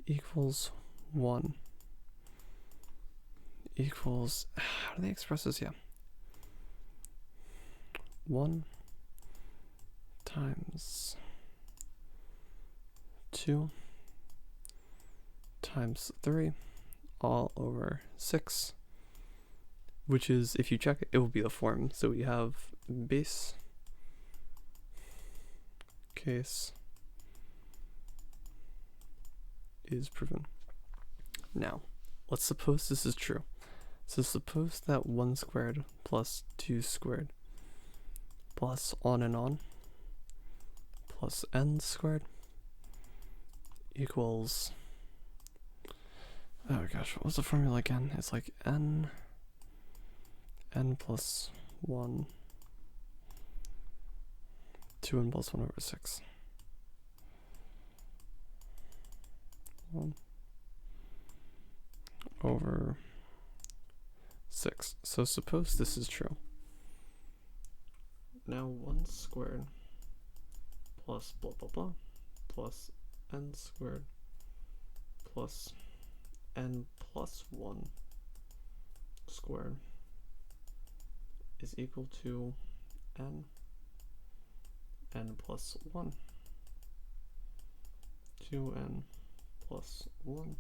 equals 1 equals, how do they express this? Yeah. 1 times 2 times 3 all over 6, which is, if you check it, it will be the form. So we have base case is proven. Now, let's suppose this is true. So suppose that 1 squared plus 2 squared plus on and on plus n squared equals, oh gosh, what was the formula again? It's like n plus 1, 2n plus 1 over 6. 1 over 6. So suppose this is true. Now 1 squared plus blah blah blah plus n squared plus n plus 1 squared is equal to n plus 1 2n plus 1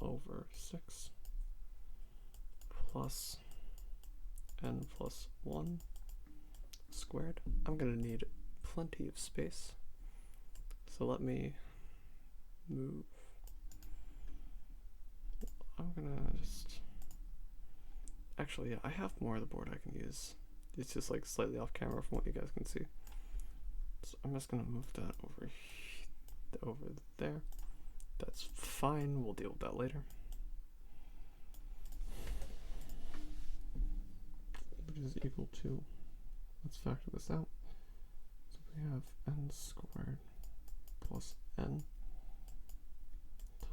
over 6 plus n plus 1 squared. I'm going to need plenty of space, so let me move. I'm going to just, actually, yeah, I have more of the board I can use. It's just like slightly off camera from what you guys can see. So I'm just going to move that over there. That's fine, we'll deal with that later. Which is equal to, let's factor this out. So we have n squared plus n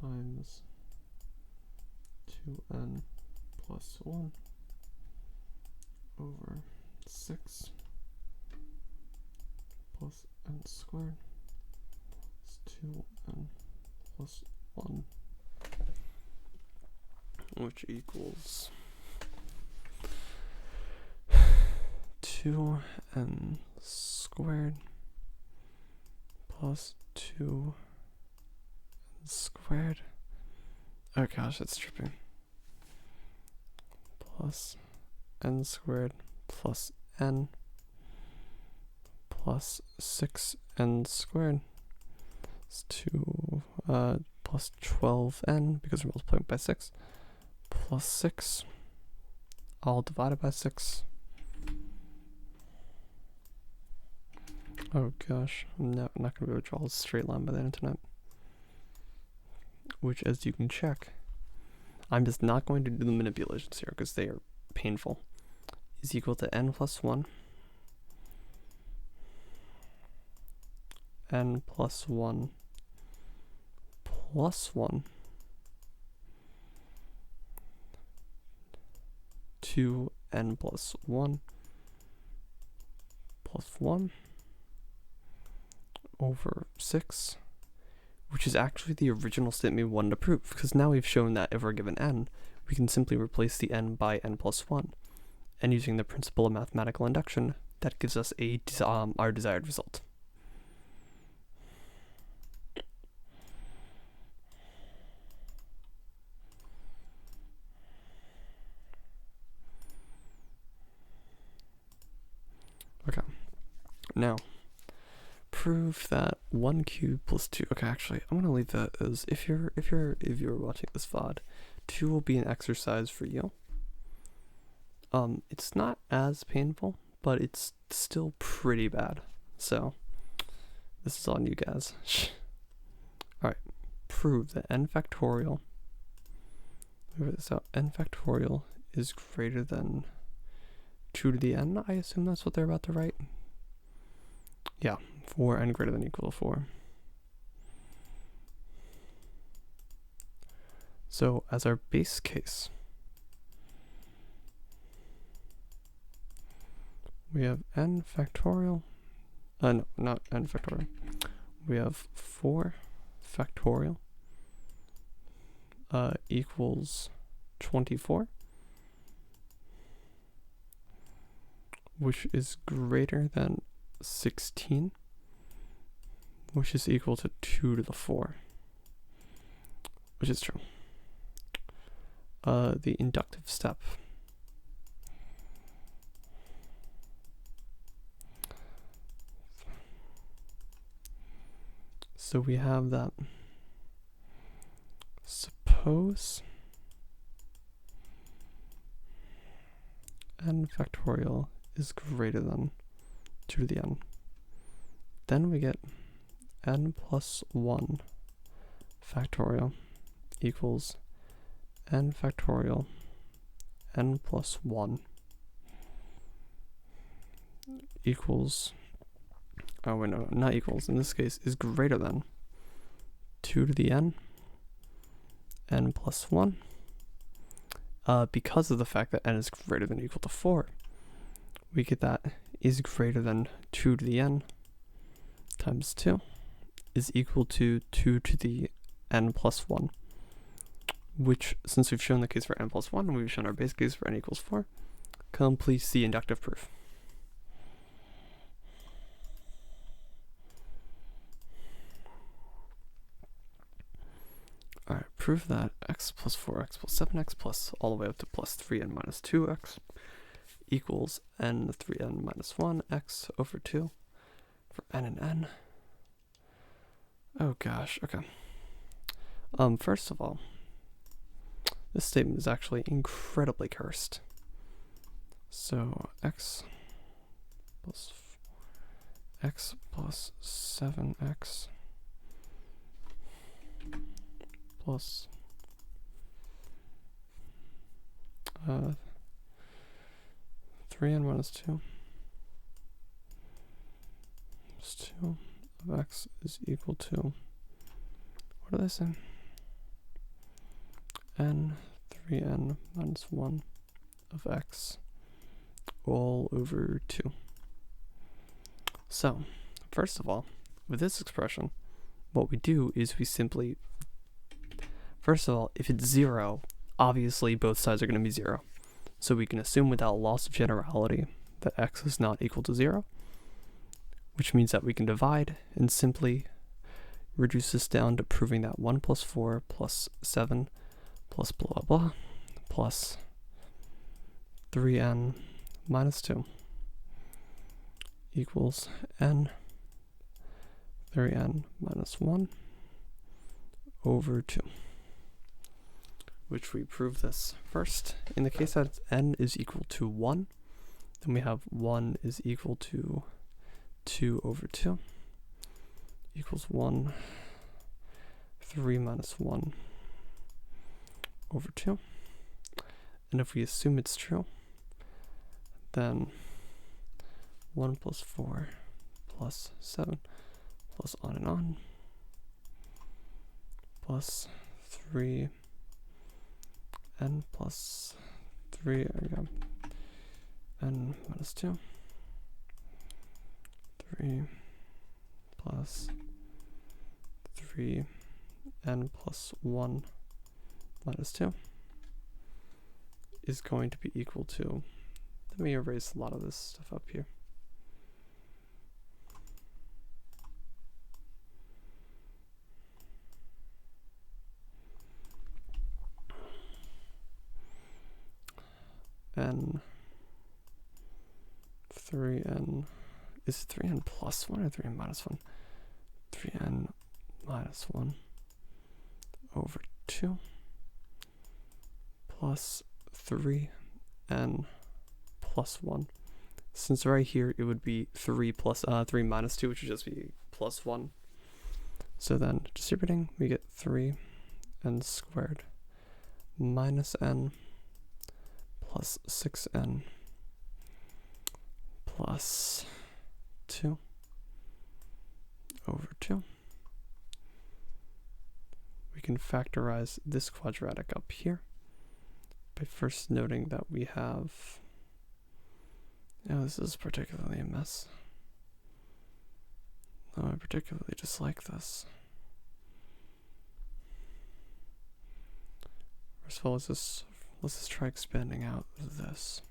times 2n plus 1 over 6 plus n squared is 2n plus 1, which equals 2n squared plus 2n squared. Oh gosh, that's tripping. Plus n squared plus n plus 6n squared. It's 2 plus 12n, because we're multiplying by 6, plus 6, all divided by 6. Oh gosh, I'm not going to be able to draw a straight line by the internet. Which, as you can check, I'm just not going to do the manipulations here because they are painful, is equal to n plus 1, n plus 1 plus 1, 2n plus 1 plus 1 over 6, which is actually the original statement we wanted to prove, because now we've shown that if we're given n, we can simply replace the n by n plus 1, and using the principle of mathematical induction, that gives us our desired result. Okay, now prove that 1 cubed plus 2. Okay, actually, I'm gonna leave that as if you're watching this VOD, 2 will be an exercise for you. It's not as painful, but it's still pretty bad. So this is on you guys. All right, prove that n factorial. Figure this out. N factorial is greater than 2 to the n. I assume that's what they're about to write. Yeah, 4n greater than or equal to 4. So as our base case, we have n factorial. No, not n factorial. We have 4 factorial equals 24, which is greater than 16, which is equal to 2 to the 4, which is true. The inductive step. So we have that. Suppose n factorial is greater than 2 to the n. Then we get n plus 1 factorial equals n factorial n plus 1 equals, oh wait, no, not equals, in this case is greater than 2 to the n plus 1, because of the fact that n is greater than or equal to 4, we get that is greater than 2 to the n times 2 is equal to 2 to the n plus 1, which, since we've shown the case for n plus 1 and we've shown our base case for n equals 4, completes the inductive proof. Alright, prove that x plus 4x plus 7x plus all the way up to plus 3n minus 2x equals n 3n minus 1x over 2 for n and n. Oh gosh, okay. First of all, this statement is actually incredibly cursed. So x plus 7x plus 3n minus 2 plus 2 of x is equal to, what did I say? n 3n minus 1 of x all over 2. So, first of all, with this expression, what we do is we simply, first of all, if it's 0, obviously both sides are going to be 0. So we can assume without loss of generality that x is not equal to 0, which means that we can divide and simply reduce this down to proving that 1 plus 4 plus 7 plus blah blah blah plus 3n minus 2 equals n 3n minus 1 over 2, which we prove this first. In the case that n is equal to 1, then we have 1 is equal to 2 over 2 equals 1, 3 minus 1 over 2. And if we assume it's true, then 1 plus 4 plus 7 plus on and on, plus 3 n plus 3 n minus 2, 3 plus 3 n plus 1 minus 2 is going to be equal to, let me erase a lot of this stuff up here. N 3n, is 3n plus 1 or 3n minus 1? 3n minus 1 over 2 plus 3n plus 1. Since right here it would be 3 minus 2, which would just be plus 1. So then distributing, we get 3n squared minus n plus 6n plus 2 over 2. We can factorize this quadratic up here by first noting that we have, this is particularly a mess. I particularly dislike this. First of all, let's just try expanding out this.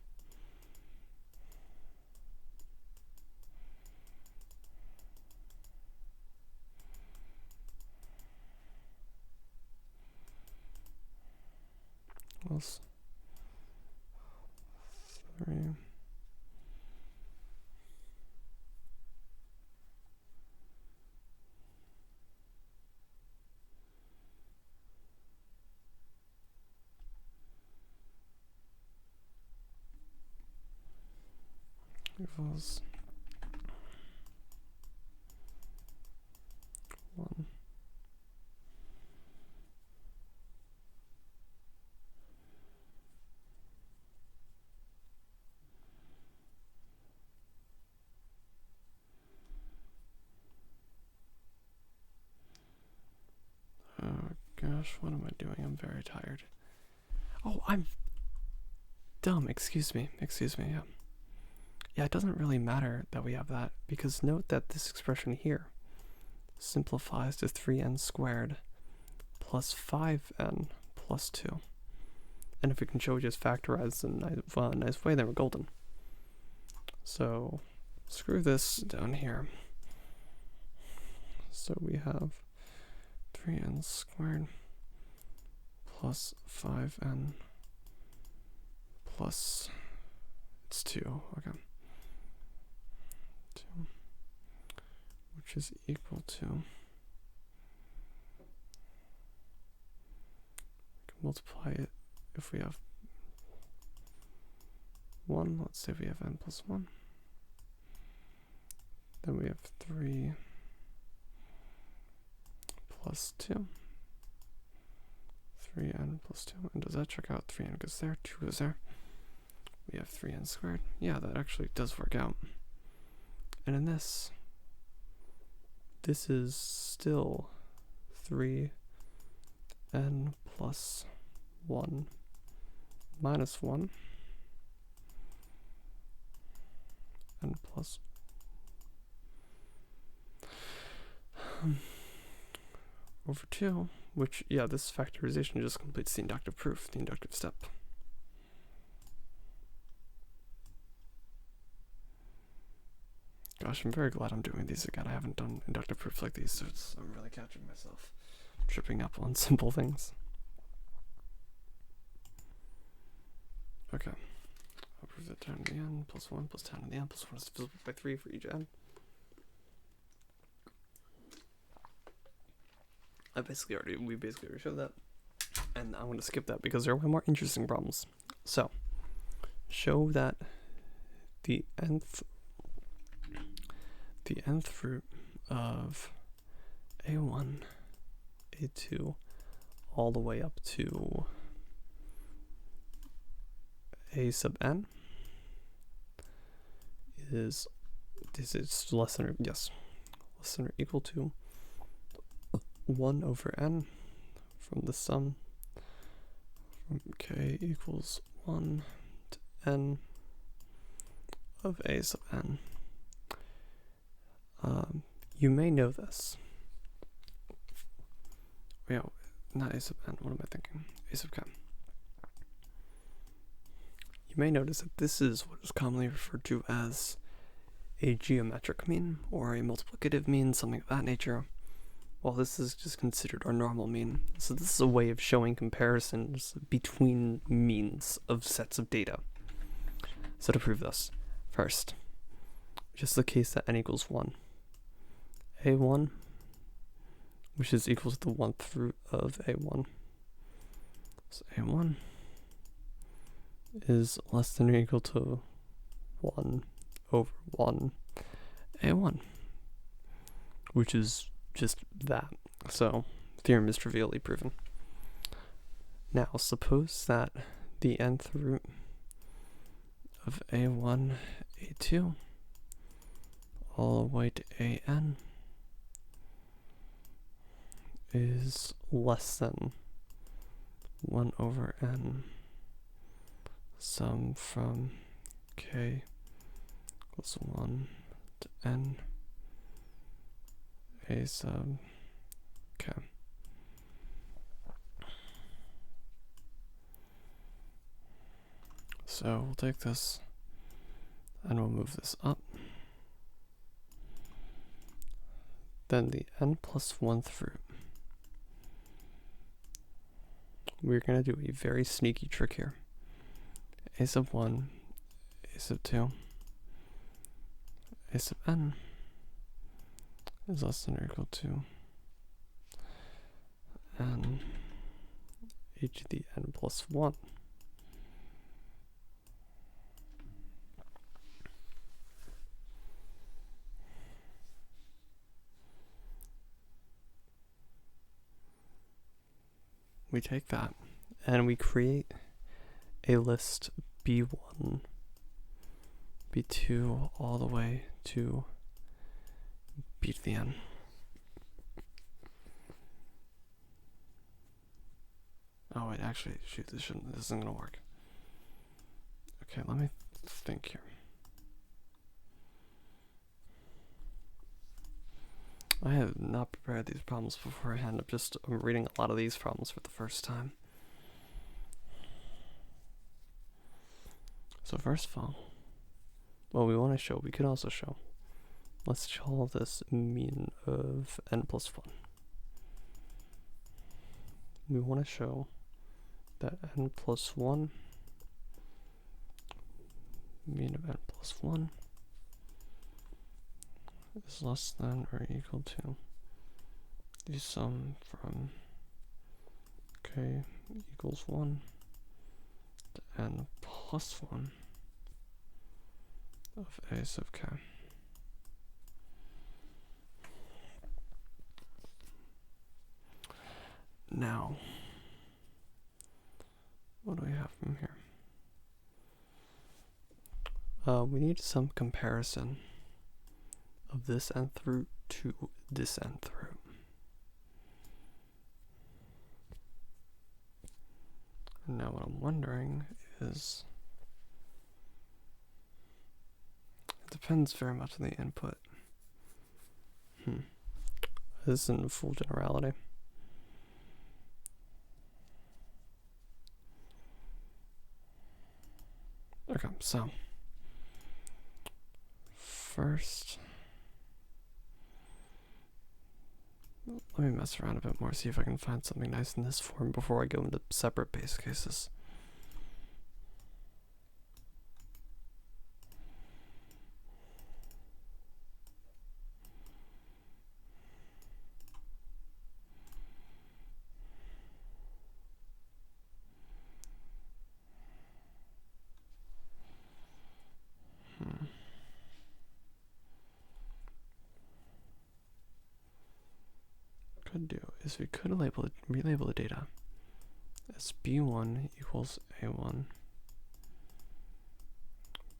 Plus 3 equals 1. Oh gosh, what am I doing? I'm very tired. Oh, I'm dumb. Excuse me. Yeah. Yeah, it doesn't really matter that we have that, because note that this expression here simplifies to 3n squared plus 5n plus 2. And if we can show we just factorize in a nice way, then we're golden. So screw this down here. So we have 3n squared plus 5n plus, it's 2, okay. 2, which is equal to, we can multiply it if we have 1, let's say we have n plus 1. Then we have 3 plus 2. 3n plus 2. And does that check out? 3n goes there, 2 goes there. We have 3n squared. Yeah, that actually does work out. And in this is still 3n plus 1 minus 1 n plus over 2, which, yeah, this factorization just completes the inductive proof, the inductive step. Gosh, I'm very glad I'm doing these again. I haven't done inductive proofs like these, so I'm really catching myself tripping up on simple things. Okay. I'll prove that 10 to the n plus 1 plus 10 to the n plus 1 is divisible by 3 for each n. We basically already showed that, and I'm going to skip that because there are way more interesting problems. So, show that the nth root of a1, a2, all the way up to a sub n is less than or equal to 1 over n from the sum from k equals 1 to n of a sub n. You may know this. Yeah, not a sub n, what am I thinking? A sub k. You may notice that this is what is commonly referred to as a geometric mean, or a multiplicative mean, something of that nature, while this is just considered our normal mean. So this is a way of showing comparisons between means of sets of data. So to prove this, first, just the case that n equals 1. a1, which is equal to the 1th root of a1. So a1 is less than or equal to 1 over 1 a1, which is just that. So theorem is trivially proven. Now suppose that the nth root of a1, a2, all the way to an is less than 1 over n sum from k equals 1 to n a sub k. So we'll take this and we'll move this up. Then the n plus 1th root. We're going to do a very sneaky trick here. A sub 1, a sub 2, a sub n is less than or equal to n e to the n plus 1. We take that and we create a list b1, b2, all the way to b to the n. Oh wait, actually, shoot, this isn't gonna work. Okay, let me think here. I have not prepared these problems beforehand. I'm reading a lot of these problems for the first time. So first of all, what we want to show, we could also show, let's call this mean of n plus 1. We want to show that n plus 1, mean of n plus 1, is less than or equal to the sum from k equals 1 to n plus 1 of a sub k. Now, what do we have from here? We need some comparison of this nth root to this nth root. And now what I'm wondering is, it depends very much on the input. This is in full generality. Okay, so first, let me mess around a bit more, see if I can find something nice in this form before I go into separate base cases. Could do is we could relabel the data as b1 equals a1,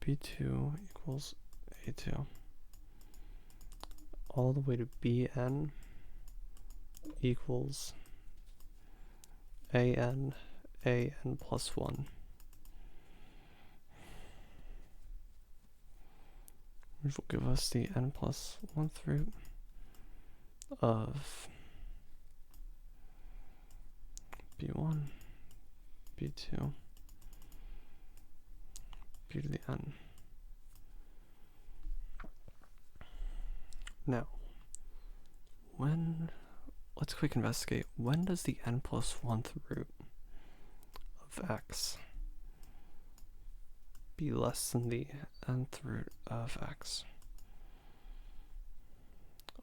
b2 equals a2 all the way to bn equals an plus 1, which will give us the n plus 1th root of b1, b2, b to the n. Now, let's quick investigate. When does the n plus 1th root of x be less than the nth root of x?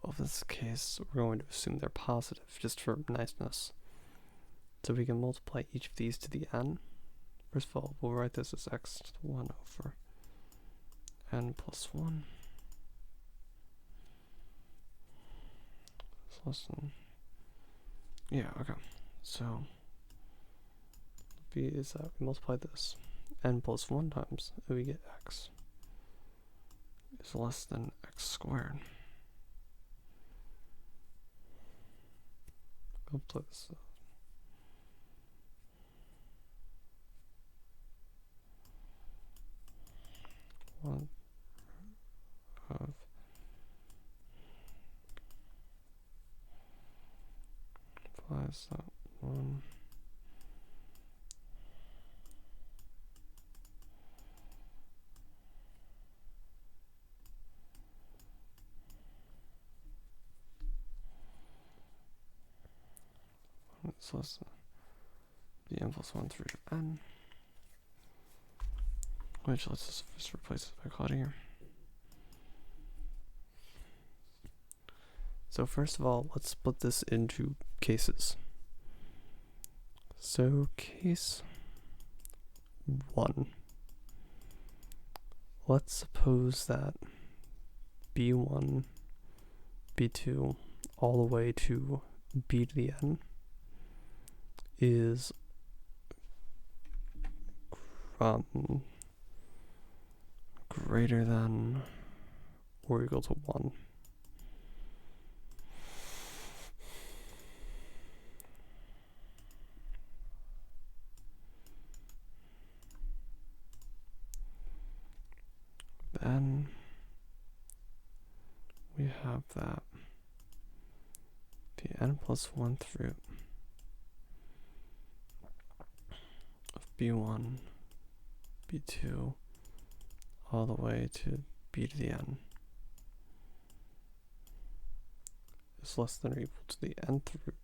Well, in this case, we're going to assume they're positive, just for niceness. So we can multiply each of these to the n. First of all, we'll write this as x to the 1 over n plus 1. It's less than... Yeah, okay. So, b is that we multiply this. N plus 1 times, and we get x is less than x squared. I'll put this up. One of implies that 1 is less than the n plus 1 through n, which lets us just replace it by Claudia here. So first of all, let's split this into cases. So case 1. Let's suppose that b1, b2, all the way to b to the n is greater than or equal to 1. Then we have that the n plus 1th root of b1, b2, all the way to b to the n is less than or equal to the nth root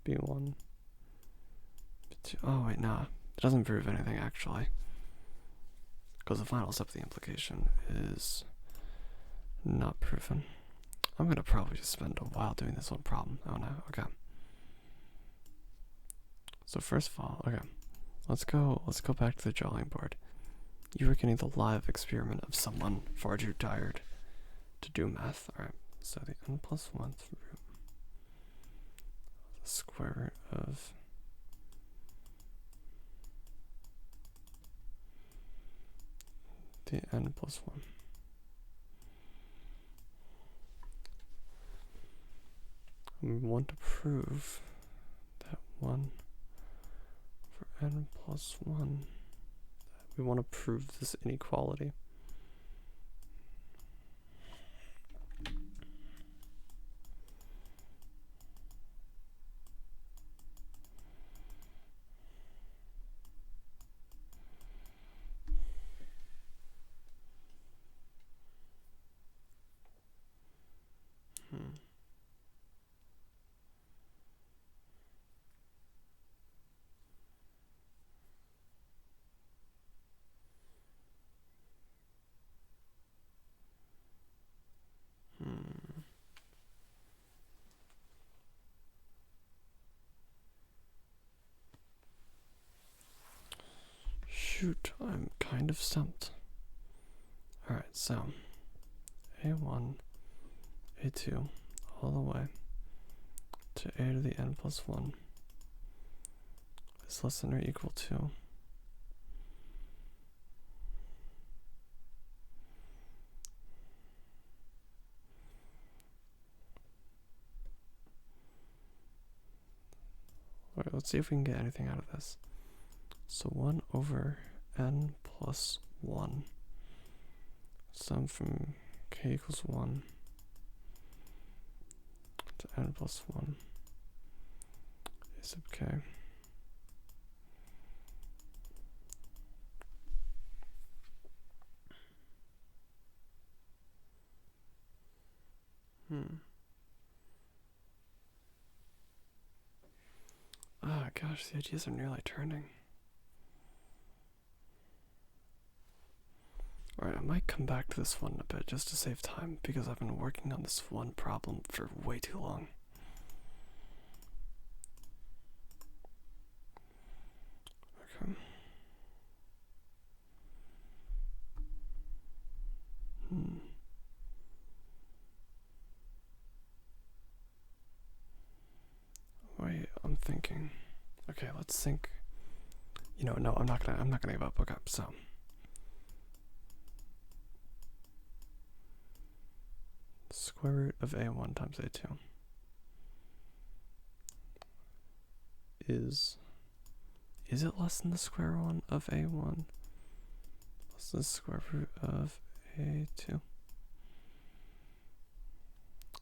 b1, b2. Oh wait, nah. It doesn't prove anything actually, because the final step of the implication is not proven. I'm gonna probably just spend a while doing this one problem. Oh no, okay. So first of all, okay, let's go back to the drawing board. You were getting the live experiment of someone far too tired to do math. Alright, so the n plus 1th root, the square root of the n plus 1. We want to prove that 1 for n plus 1. We want to prove this inequality. Shoot, I'm kind of stumped. Alright, so a1, a2, all the way to a to the n plus 1 is less than or equal to Okay, let's see if we can get anything out of this. So 1 over n plus 1. Sum from k equals 1 to n plus 1 a sub k. Ah, gosh, the ideas are nearly turning. Alright, I might come back to this one in a bit just to save time because I've been working on this one problem for way too long. Okay. Wait, I'm thinking. Okay, let's think. No, I'm not gonna give up. Okay, so square root of a1 times a2 is it less than the square one of a1 plus the square root of a2?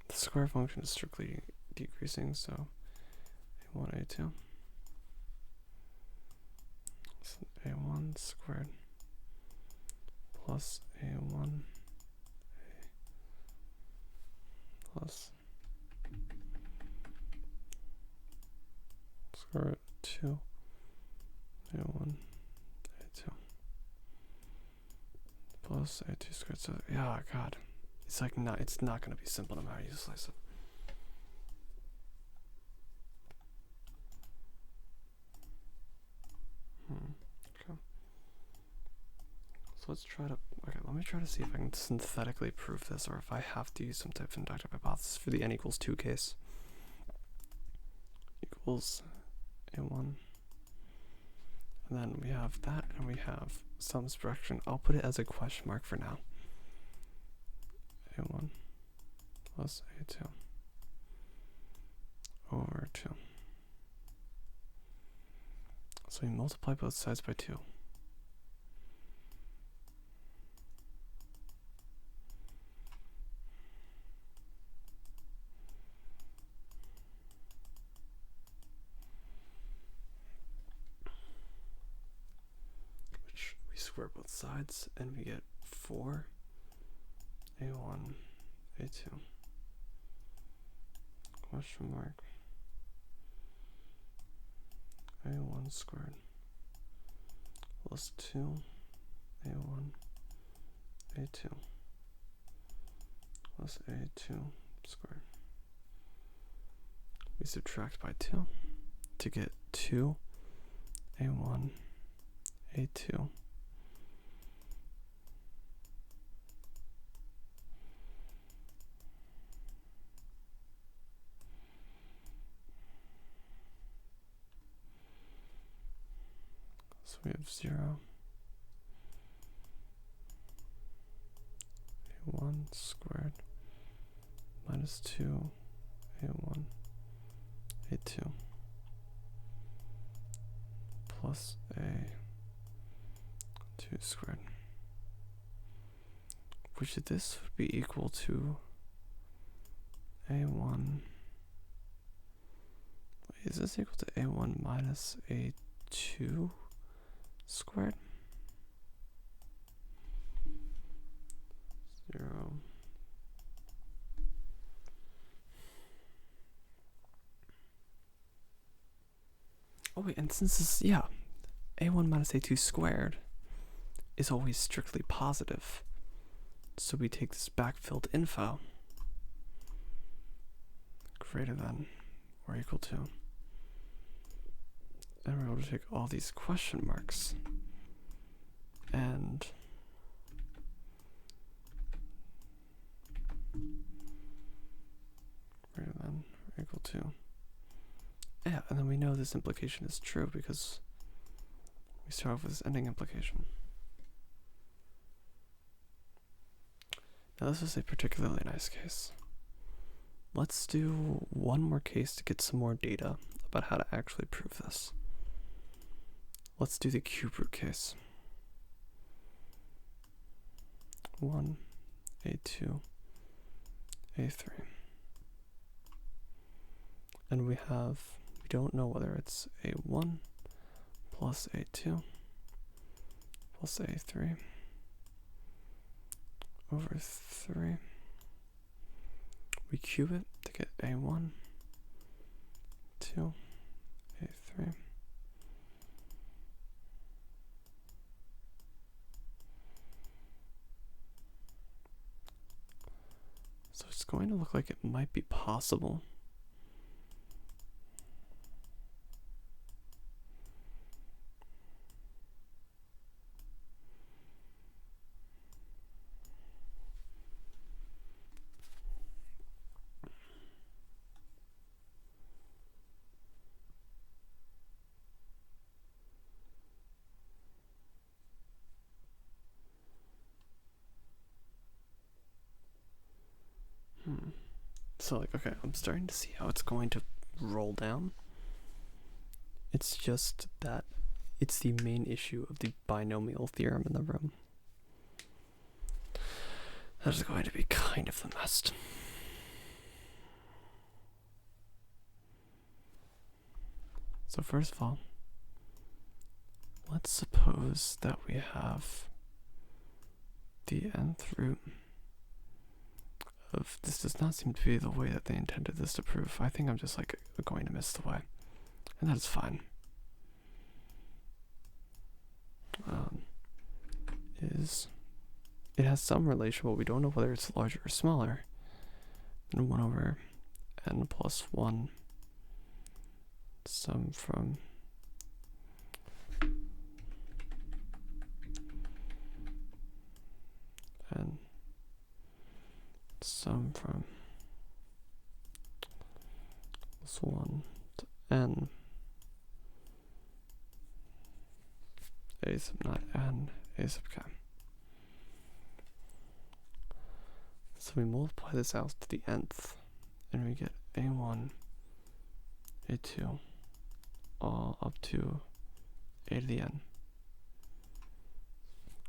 The square function is strictly decreasing, so a1, a2. So a1 squared plus a1 plus square root 2 a1 a2 plus a2 squared. So yeah, God, it's not gonna be simple no matter how you slice it. Okay. So let me try to see if I can synthetically prove this, or if I have to use some type of inductive hypothesis for the n equals 2 case. Equals a1. And then we have that, and we have some expression. I'll put it as a question mark for now. a1 plus a2 over 2. So we multiply both sides by 2. Which we square both sides, and we get 4 a1 a2 question mark a1 squared plus 2 a1 a2 plus a2 squared. We subtract by 2 to get 2 a1 a2 so we have 0 a1 squared minus 2 a1 a2 plus a2 squared, which this would be equal to a1. Is this equal to a1 minus a2 squared? 0. Oh wait, and since this, a1 minus a2 squared is always strictly positive, so we take this backfilled info greater than or equal to, and we're able to take all these question marks and greater than or equal to. Yeah, and then we know this implication is true because we start off with this ending implication. Now this is a particularly nice case. Let's do one more case to get some more data about how to actually prove this. Let's do the cube root case. 1, A2, A3. And we don't know whether it's A1 plus A2 plus A3 over 3. We cube it to get A1, 2, A3. So it's going to look like it might be possible So okay, I'm starting to see how it's going to roll down. It's just that it's the main issue of the binomial theorem in the room. That is going to be kind of the mess. So first of all, let's suppose that we have the nth root of, this does not seem to be the way that they intended this to prove. I think I'm just going to miss the way, and that is fine. It has some relation, but we don't know whether it's larger or smaller than 1 over n plus 1 sum from n sum from plus 1 to n a sub not n a sub k. So we multiply this out to the nth, and we get a1, a2, all up to a to the n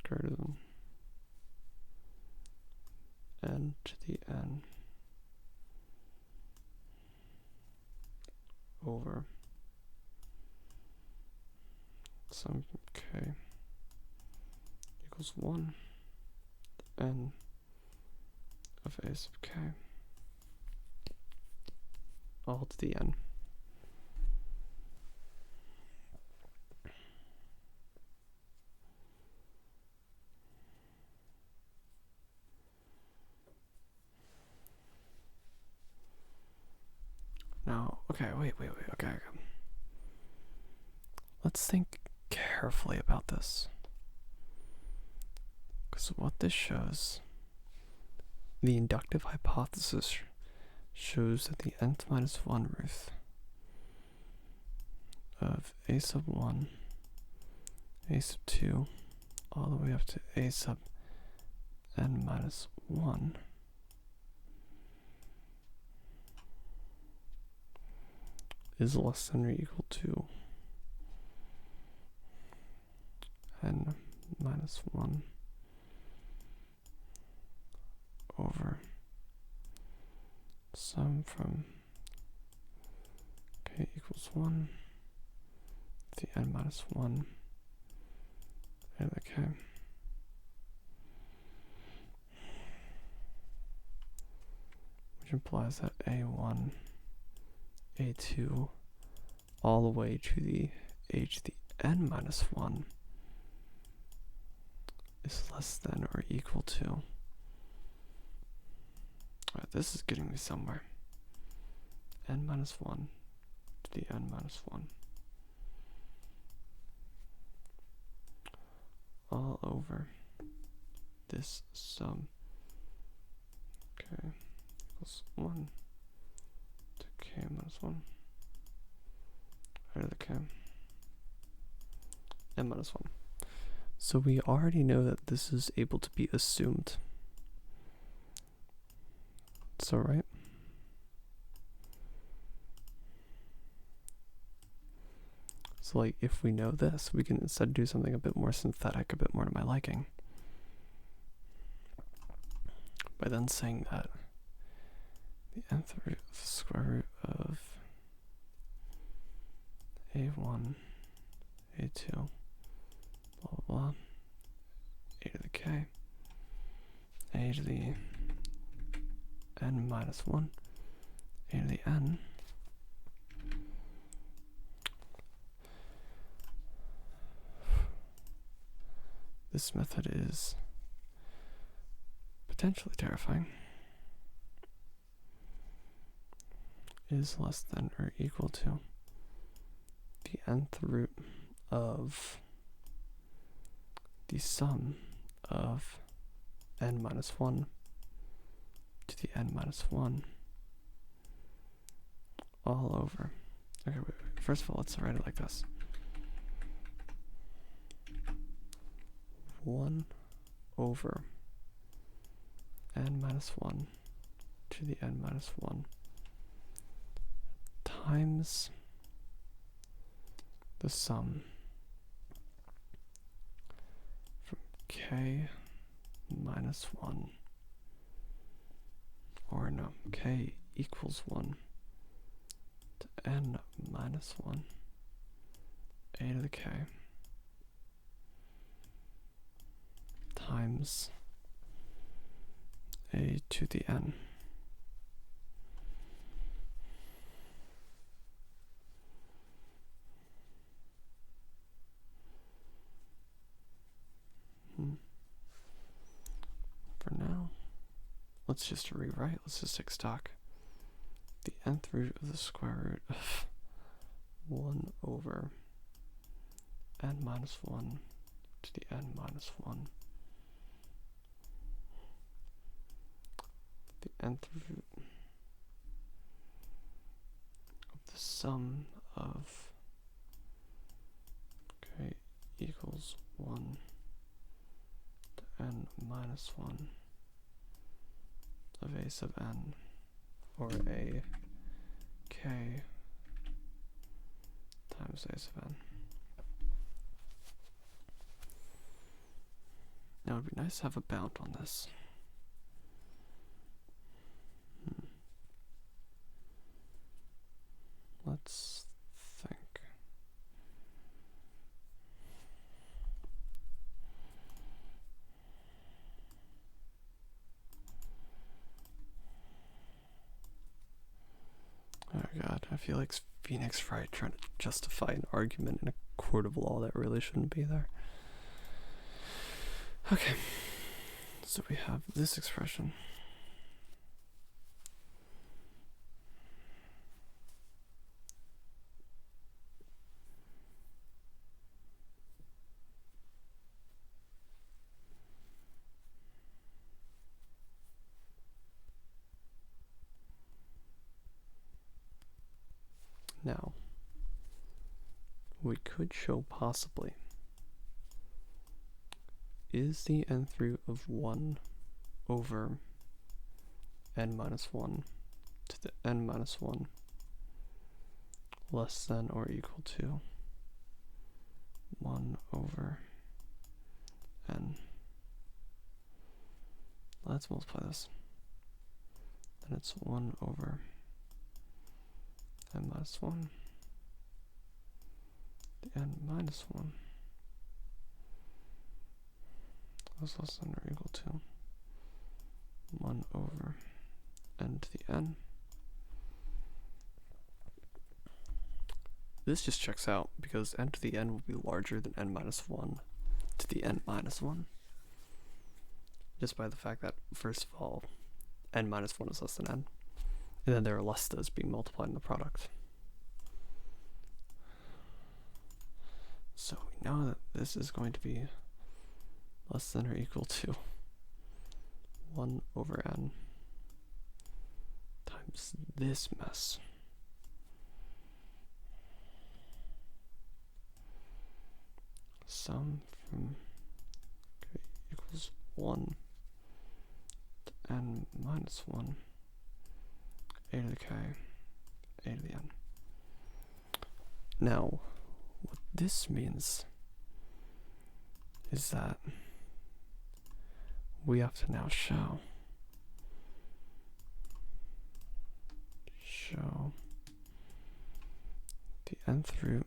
greater than n to the n over sum from k equals 1 to n of a sub k all to the n. Now, okay, wait, okay. Let's think carefully about this. Because what this shows, the inductive hypothesis shows that the nth minus 1 root of a sub 1, a sub 2, all the way up to a sub n minus 1 is less than or equal to n minus 1 over sum from k equals 1 to the n minus 1 and the k. Which implies that a1, a2, all the way to the h to the n minus 1 is less than or equal to, alright, this is getting me somewhere, n minus 1 to the n minus 1 all over this sum k equals 1 to k minus 1 out of the k n minus 1. So we already know that this is able to be assumed. So right? So like if we know this, we can instead do something a bit more synthetic, a bit more to my liking. By then saying that the nth root of the square root of a1, a2, blah blah blah, a to the k, a to the n minus 1, a to the n, this method is potentially terrifying, is less than or equal to the nth root of the sum of n minus 1 to the n minus 1 all over. Okay, wait. First of all, let's write it like this. 1 over n minus 1 to the n minus 1 times the sum from k minus 1, or no, k equals 1 to n minus 1, a to the k, times a to the n. For now, let's just rewrite. Let's just take stock. The nth root of the square root of 1 over n minus 1 to the n minus 1. The nth root of the sum of k equals 1 to n minus 1 of a sub n, or a k times a sub n. Now it would be nice to have a bound on this. Let's think. Oh god, I feel like Phoenix Wright trying to justify an argument in a court of law that really shouldn't be there. Okay, so we have this expression. Now, we could show possibly, is the nth root of 1 over n minus 1 to the n minus 1 less than or equal to 1 over n? Let's multiply this. Then it's 1 over n minus 1 to n minus 1 is less than or equal to 1 over n to the n. This just checks out because n to the n will be larger than n minus 1 to the n minus 1. Just by the fact that, first of all, n minus 1 is less than n. And then there are less those being multiplied in the product. So we know that this is going to be less than or equal to 1 over n times this mess. Sum from k equals 1 to n minus 1, a to the k, a to the n. Now, what this means is that we have to now show the nth root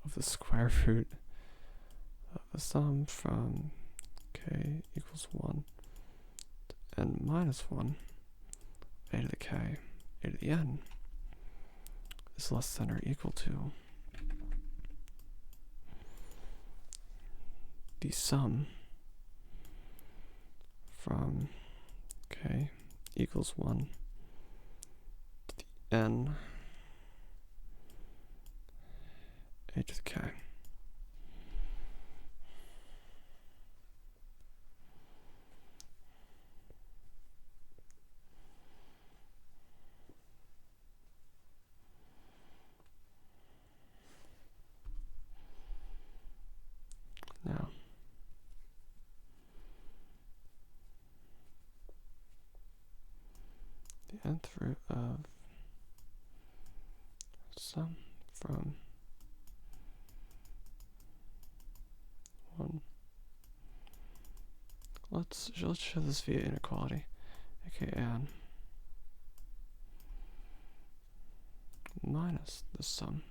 of the square root of the sum from k equals 1 to n minus 1, a to the k, a to the n, is less than or equal to the sum from k equals 1 to the n a to the k. Now, the nth root of sum from 1. Let's show this via inequality, aka n minus the sum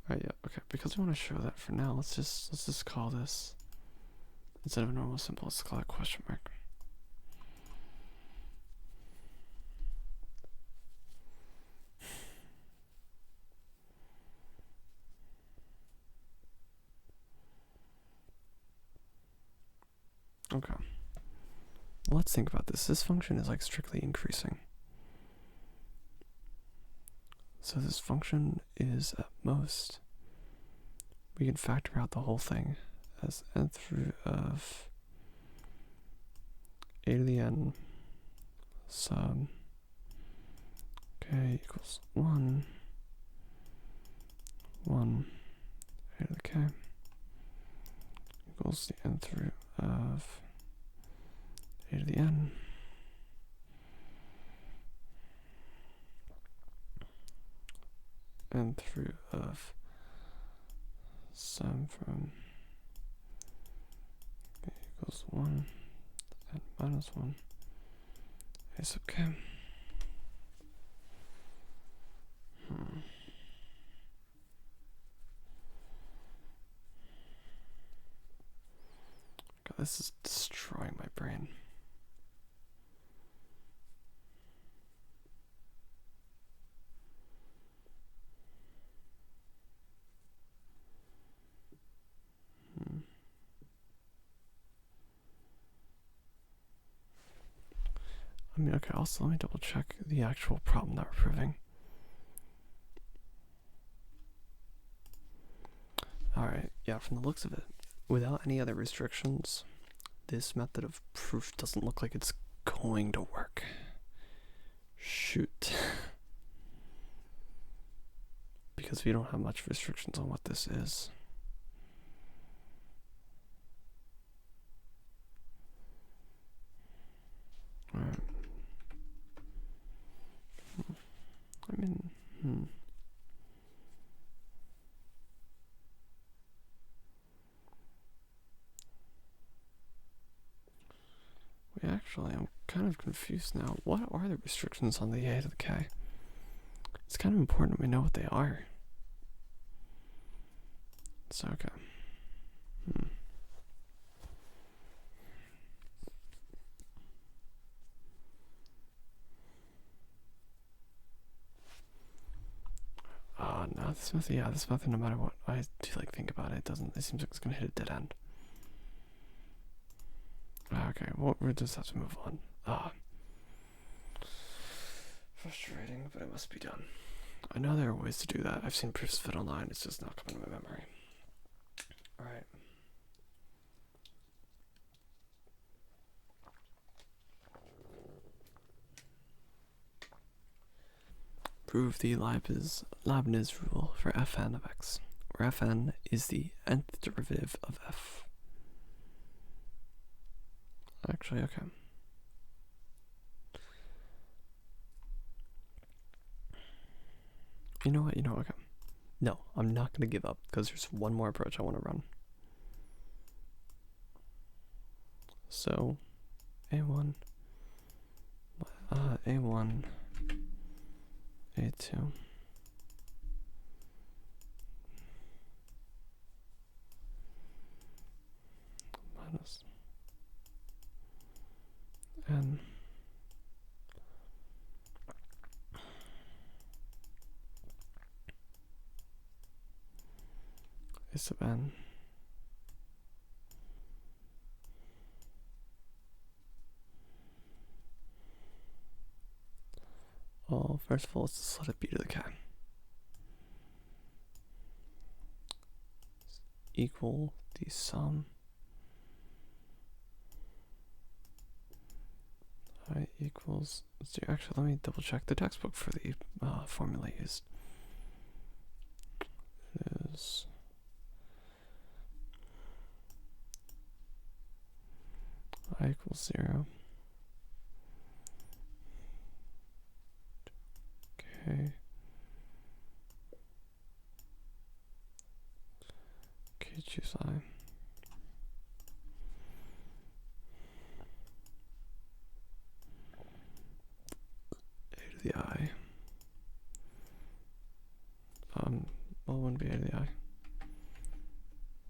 Right, yeah, okay, because we want to show that for now, let's just call this, instead of a normal symbol, let's call it a question mark. Okay. Let's think about this. This function is like strictly increasing. So this function is at most, we can factor out the whole thing as nth root of a to the n sum k equals 1, 1, a to the k equals the nth root of a to the n nth root of sum from k equals 1 and minus 1 a sub k. God, this is destroying my brain. I mean, okay, also let me double check the actual problem that we're proving. Alright, yeah, from the looks of it, without any other restrictions, this method of proof doesn't look like it's going to work. Shoot. Because we don't have much restrictions on what this is. Alright. I mean, I'm kind of confused now. What are the restrictions on the a to the k? It's kind of important we know what they are. So, okay. No, this method, no matter what I do think about it, it seems like it's gonna hit a dead end. Okay, well, we just have to move on. Frustrating, but it must be done. I know there are ways to do that. I've seen proofs of it online, it's just not coming to my memory. Alright. Prove the Leibniz rule for fn of x, where Fn is the nth derivative of f. Actually, okay. You know what, okay. No, I'm not going to give up because there's one more approach I want to run. So, A1, A1, A2. Minus N A sub N well, first of all, let's just let it be to the k equal the sum I equals 0. Actually, let me double check the textbook for the formula used. It is I equals 0. Okay. Okay, choose I. A to the I. Well, it wouldn't be A to the I.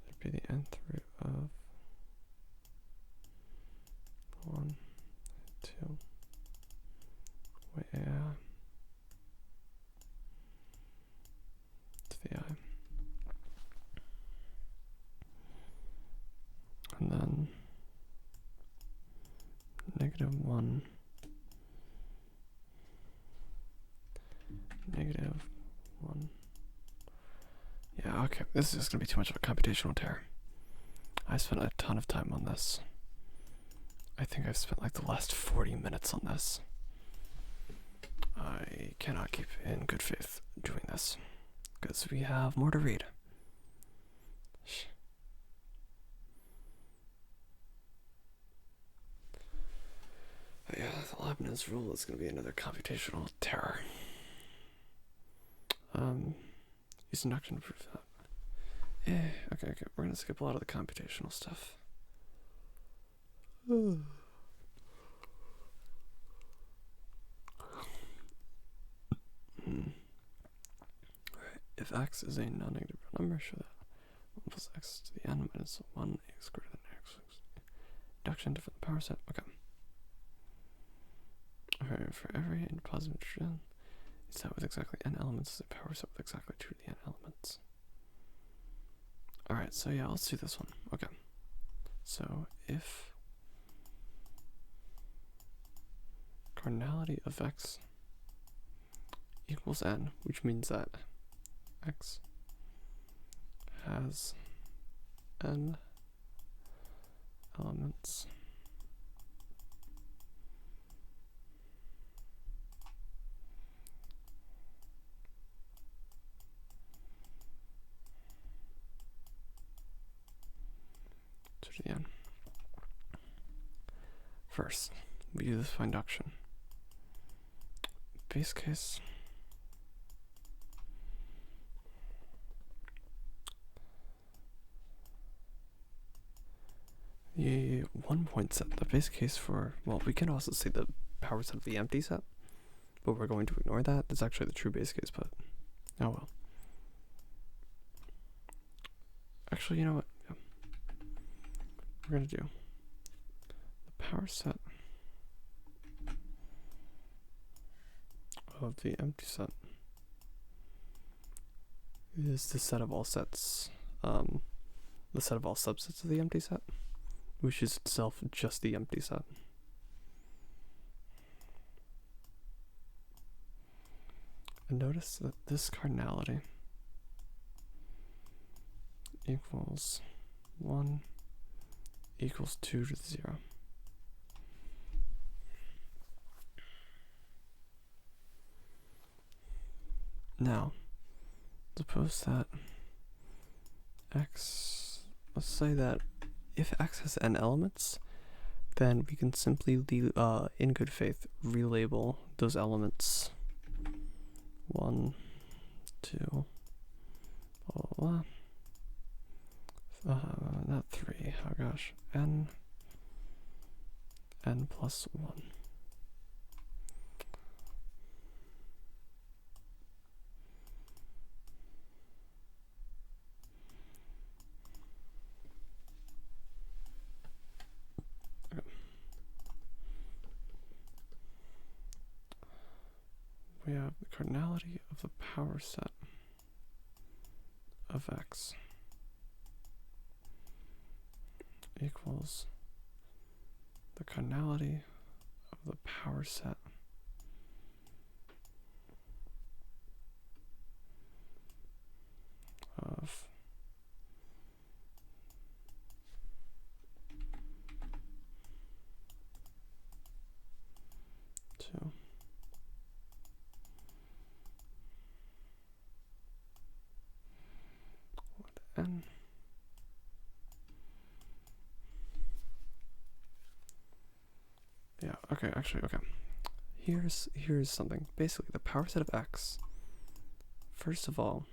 It'd be the nth root of 1, 2, wait, yeah, to the I. And then -1, -1. Yeah, okay, this is just going to be too much of a computational terror. I spent a ton of time on this. I think I've spent like the last 40 minutes on this. I cannot keep in good faith doing this, because we have more to read. But yeah, the Leibniz rule is going to be another computational terror. Use induction to prove that. Okay, we're going to skip a lot of the computational stuff. Alright, if x is a non-negative real number, show that 1 plus x to the n minus 1 is greater than x. Induction to the power set. Okay. Alright, for every positive integer, a set with exactly n elements is a power set with exactly 2 to the n elements. Alright, so yeah, let's do this one. Okay. So if cardinality of x equals n, which means that x has n elements, to the n. First, we do this by induction. Base case. The 1 point set, the base case for, well, we can also say the power set of the empty set, but we're going to ignore that. That's actually the true base case, but oh well. Actually, you know what? Yeah. We're going to do the power set of the empty set is the set of all sets, the set of all subsets of the empty set, which is itself just the empty set. And notice that this cardinality equals 1 equals 2 to the 0. Now, suppose that x, let's say that if x has n elements, then we can simply, in good faith, relabel those elements 1, 2, blah, blah, blah. Not 3, oh gosh, n plus 1. We have the cardinality of the power set of x equals the cardinality of the power set of 2 n. Yeah, okay, actually, okay. Here's something. Basically, the power set of x, first of all,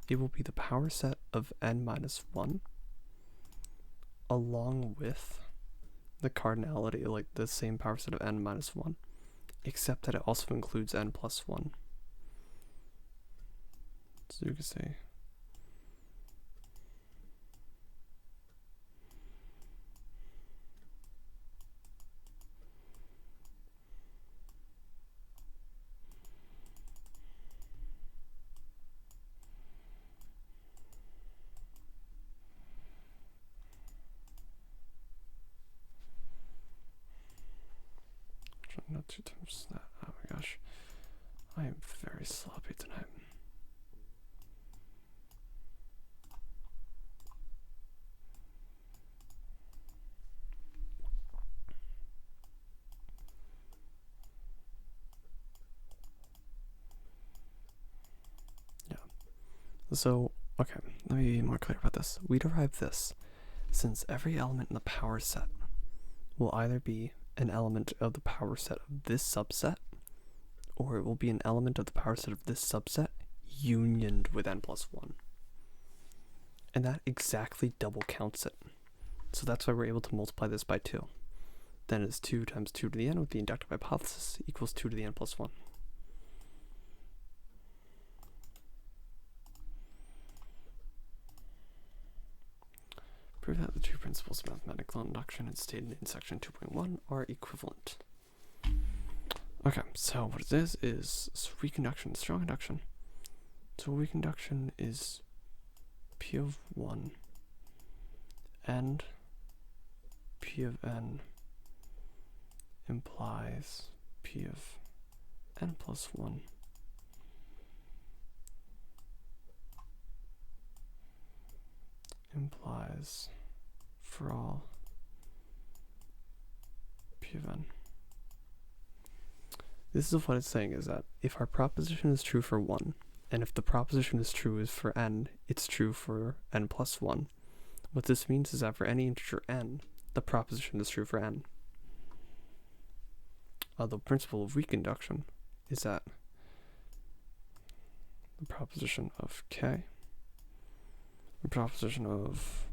it will be the power set of n minus 1 along with the cardinality, like the same power set of n minus 1, except that it also includes n plus 1. So you could say not 2 times that. Oh my gosh. I am very sloppy tonight. Yeah. So, okay, let me be more clear about this. We derive this since every element in the power set will either be an element of the power set of this subset, or it will be an element of the power set of this subset unioned with n plus 1. And that exactly double counts it. So that's why we're able to multiply this by 2. Then it's 2 times 2 to the n with the inductive hypothesis equals 2 to the n plus 1. Prove that the two principles of mathematical induction as stated in section 2.1 are equivalent. Okay, so what it is weak induction, strong induction. So weak induction is p of 1 and p of n implies p of n plus 1 implies for all p of n. This is what it's saying, is that if our proposition is true for 1, and if the proposition is true is for n, it's true for n plus 1. What this means is that for any integer n, the proposition is true for n. The principle of weak induction is that the proposition of k, the proposition of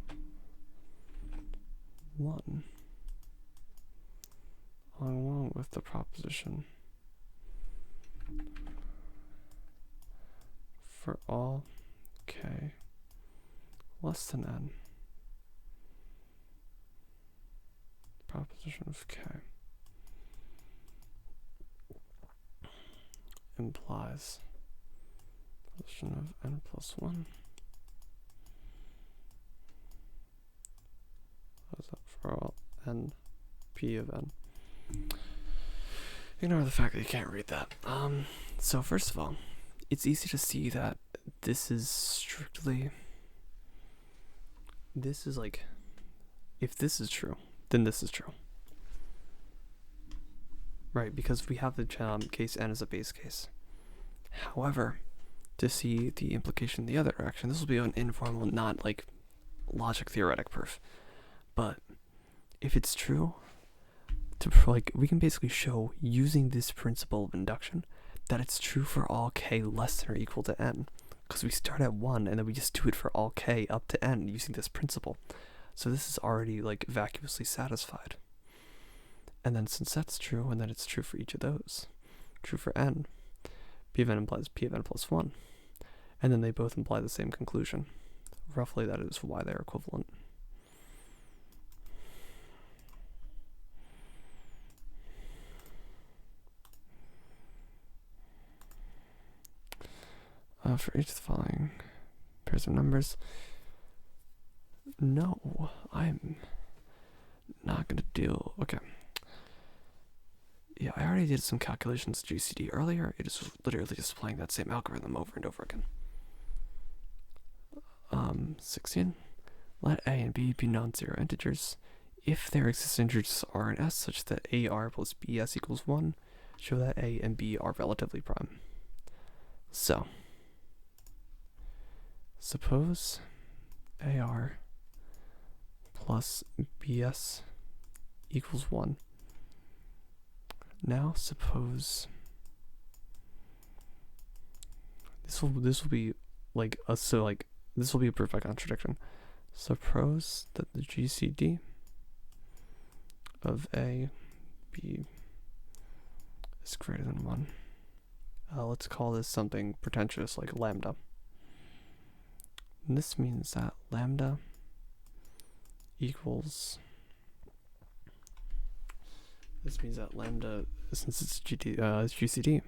1, along with the proposition for all k less than n, proposition of k implies proposition of n plus 1. What is that for all n p of n? Ignore the fact that you can't read that. So first of all, it's easy to see that this is like, if this is true, then this is true. Right, because we have the case n as a base case. However, to see the implication in the other direction, this will be an informal, not like logic theoretic proof. But if it's true, we can basically show using this principle of induction that it's true for all k less than or equal to n, because we start at 1 and then we just do it for all k up to n using this principle. So this is already like vacuously satisfied. And then since that's true, and then it's true for each of those, true for n, p of n implies p of n plus 1, and then they both imply the same conclusion. Roughly that is why they're equivalent. For each of the following pairs of numbers, no, I'm not going to do, okay. Yeah, I already did some calculations GCD earlier. It is literally just playing that same algorithm over and over again. 16. Let a and b be non-zero integers. If their existing integers are in S such that AR plus BS equals 1, show that a and b are relatively prime. So, suppose AR plus BS equals 1. Now suppose this will be like this will be a proof by contradiction. Suppose that the GCD of A, B is greater than 1. Let's call this something pretentious like lambda. And this means that lambda equals, this means that lambda, since it's GCD,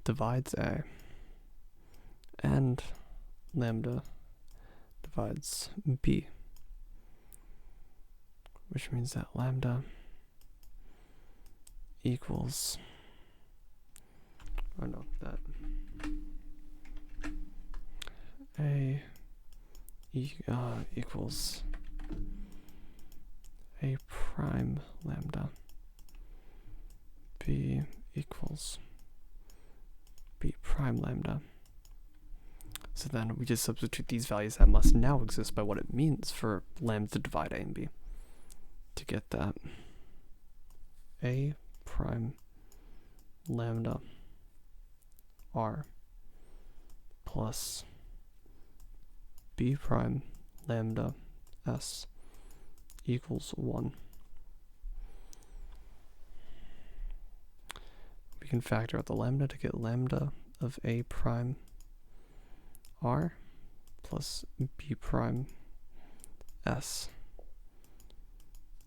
divides A, and lambda divides B, which means that lambda equals, oh no, that A equals A prime lambda, B equals B prime lambda. So then we just substitute these values that must now exist by what it means for lambda to divide A and B to get that A prime lambda R plus B prime lambda S equals 1. We can factor out the lambda to get lambda of A prime R plus B prime S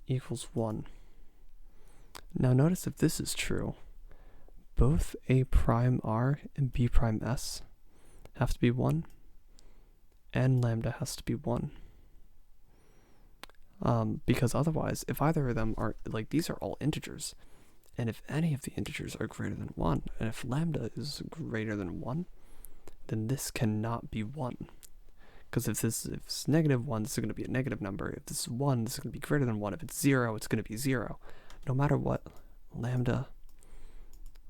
equals 1. Now notice if this is true, both A prime R and B prime S have to be 1, and lambda has to be 1. Because otherwise, if either of them are, like, these are all integers, and if any of the integers are greater than 1, and if lambda is greater than 1, then this cannot be 1. Because if it's negative 1, this is going to be a negative number. If this is 1, this is going to be greater than 1. If it's 0, it's going to be 0. No matter what, lambda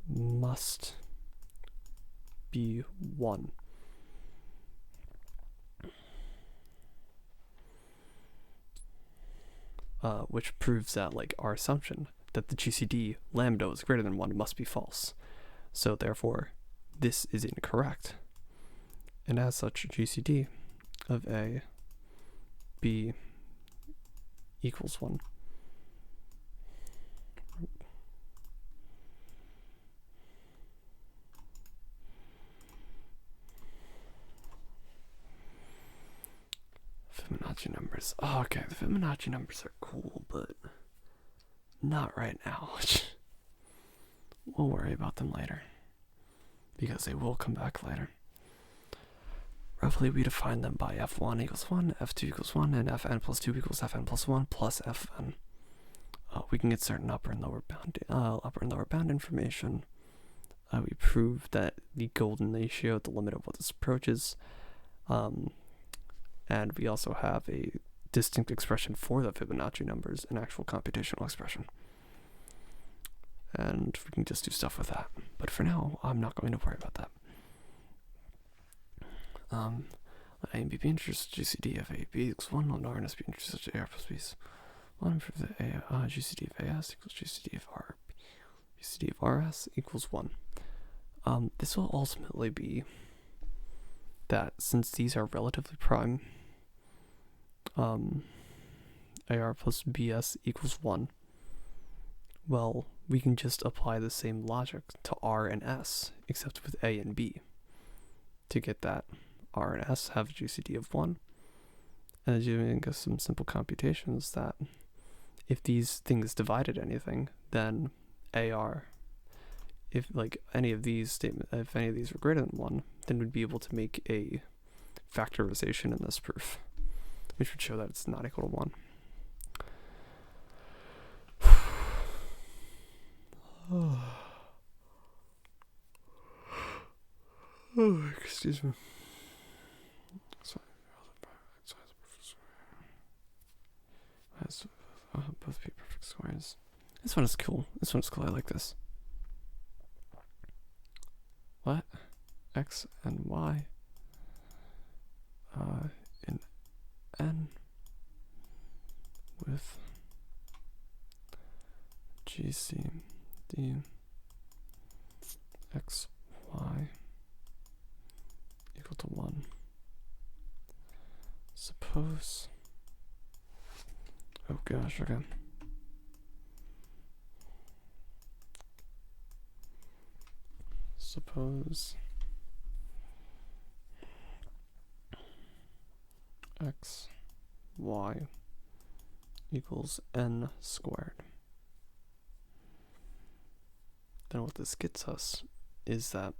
must be 1. Which proves that, like, our assumption that the GCD lambda is greater than 1 must be false. So therefore, this is incorrect. And as such, GCD of A, B equals 1. Fibonacci numbers. Oh, okay, the Fibonacci numbers are cool, but not right now. We'll worry about them later, because they will come back later. Roughly, we define them by f1 equals 1, f2 equals 1, and fn plus 2 equals fn plus 1 plus fn. We can get certain upper and lower bound information. We prove that the golden ratio, the limit of what this approaches, and we also have a distinct expression for the Fibonacci numbers, an actual computational expression. And we can just do stuff with that. But for now, I'm not going to worry about that. let A and B be integers, GCD of A, B equals 1, let R and S be integers such that AR plus B is 1, prove that GCD of AS equals GCD of R, GCD of RS equals 1. This will ultimately be that since these are relatively prime, AR plus BS equals 1, well, we can just apply the same logic to R and S, except with A and B, to get that R and S have a GCD of 1, and doing some simple computations that if these things divided anything, then AR, if any of these were greater than 1, then we'd be able to make a factorization in this proof, which would show that it's not equal to 1. Oh, excuse me. Both be perfect squares. This one is cool. I like this. What? X and Y in N with GCD X, Y equal to 1. Suppose. Oh gosh, okay. Suppose X, Y equals N squared. Then what this gets us is that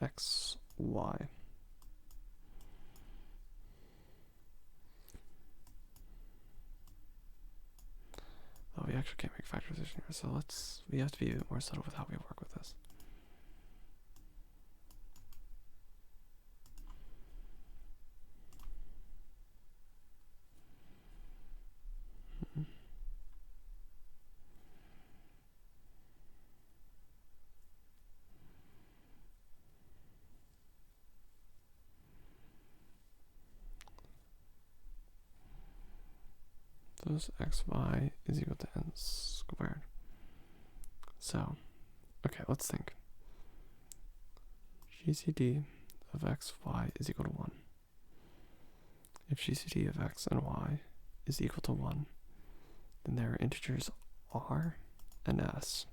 X, Y we actually can't make factorization here, so we have to be a bit more subtle with how we work with this. Those xy is equal to n squared. So, okay, let's think. GCD of xy is equal to 1. If GCD of x and y is equal to 1, then there are integers r and s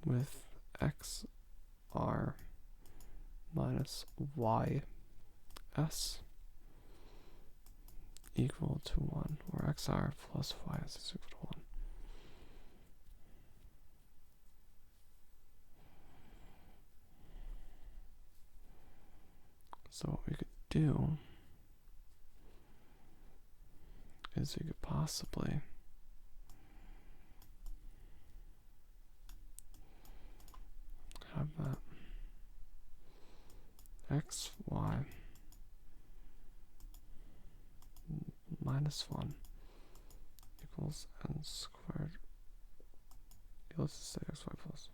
with x r minus y s equal to 1, or xr plus ys is equal to 1. So what we could do is we could possibly have that x, y minus 1 equals n squared. Let's just say xy plus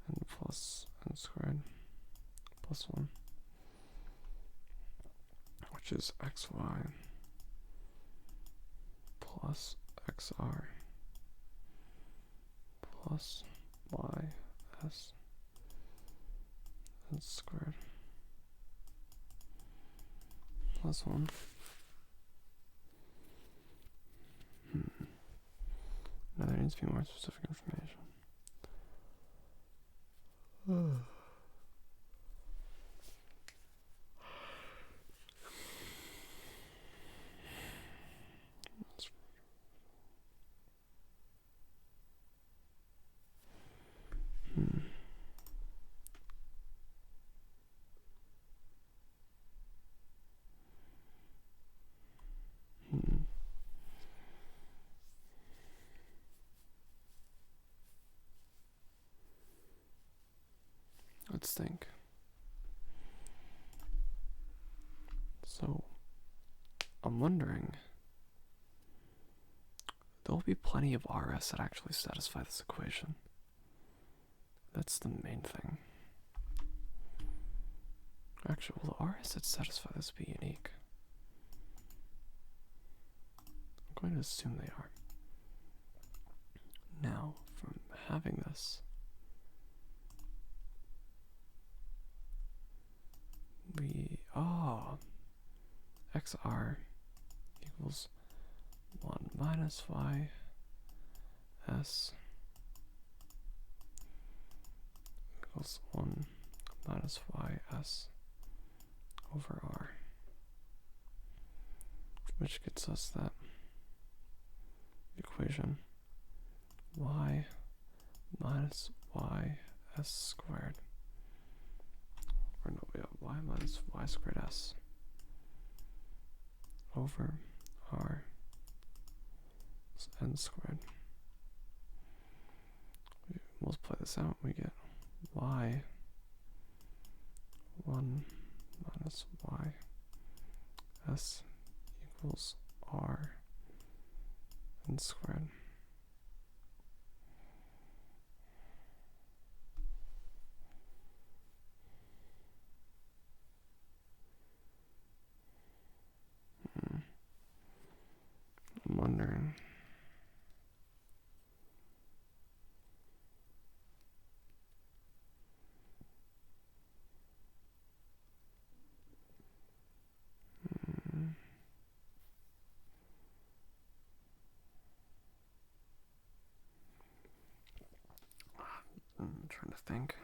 n plus n squared plus 1, which is xy plus xr plus ys n squared plus 1. Now there needs to be more specific information. Let's think. So, I'm wondering, there'll be plenty of RS that actually satisfy this equation. That's the main thing. Actually, will the R set satisfy this be unique? I'm going to assume they are. Now, from having this, XR equals 1 minus Y S equals 1 minus Y S over R, which gets us that equation Y minus Y S squared, or no, we have Y minus Y squared S over R N squared. We multiply this out, we get Y 1 minus Y S equals R N squared. I'm wondering. I'm trying to think.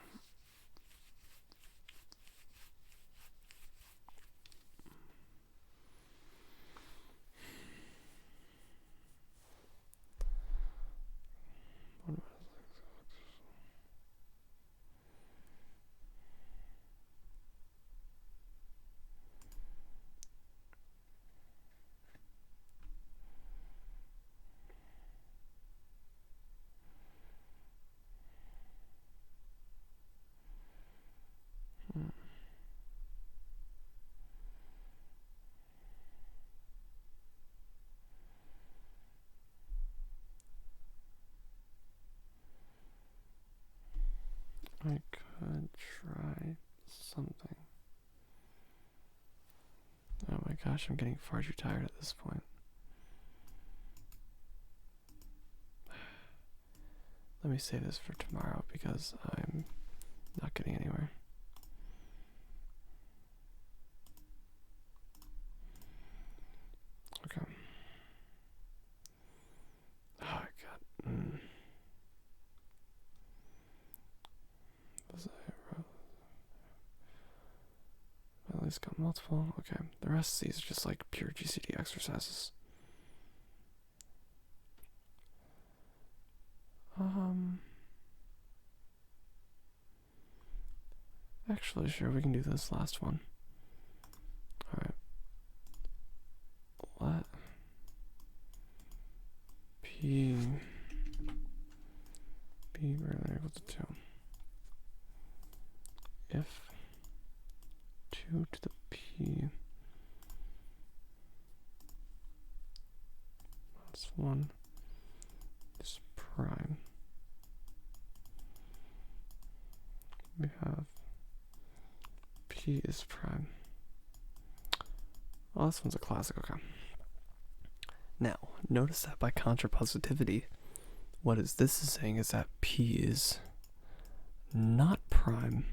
I could try something. Oh my gosh, I'm getting far too tired at this point. Let me save this for tomorrow because I'm not getting anywhere. Okay. Oh my god. At least got multiple. Okay. The rest of these are just like pure GCD exercises. Actually, sure, we can do this last one. Alright. Let P be greater than or equal to 2. If 2 to the P minus 1 is prime, we have P is prime. Oh, this one's a classic, okay. Now, notice that by contrapositivity, what this is saying is that P is not prime.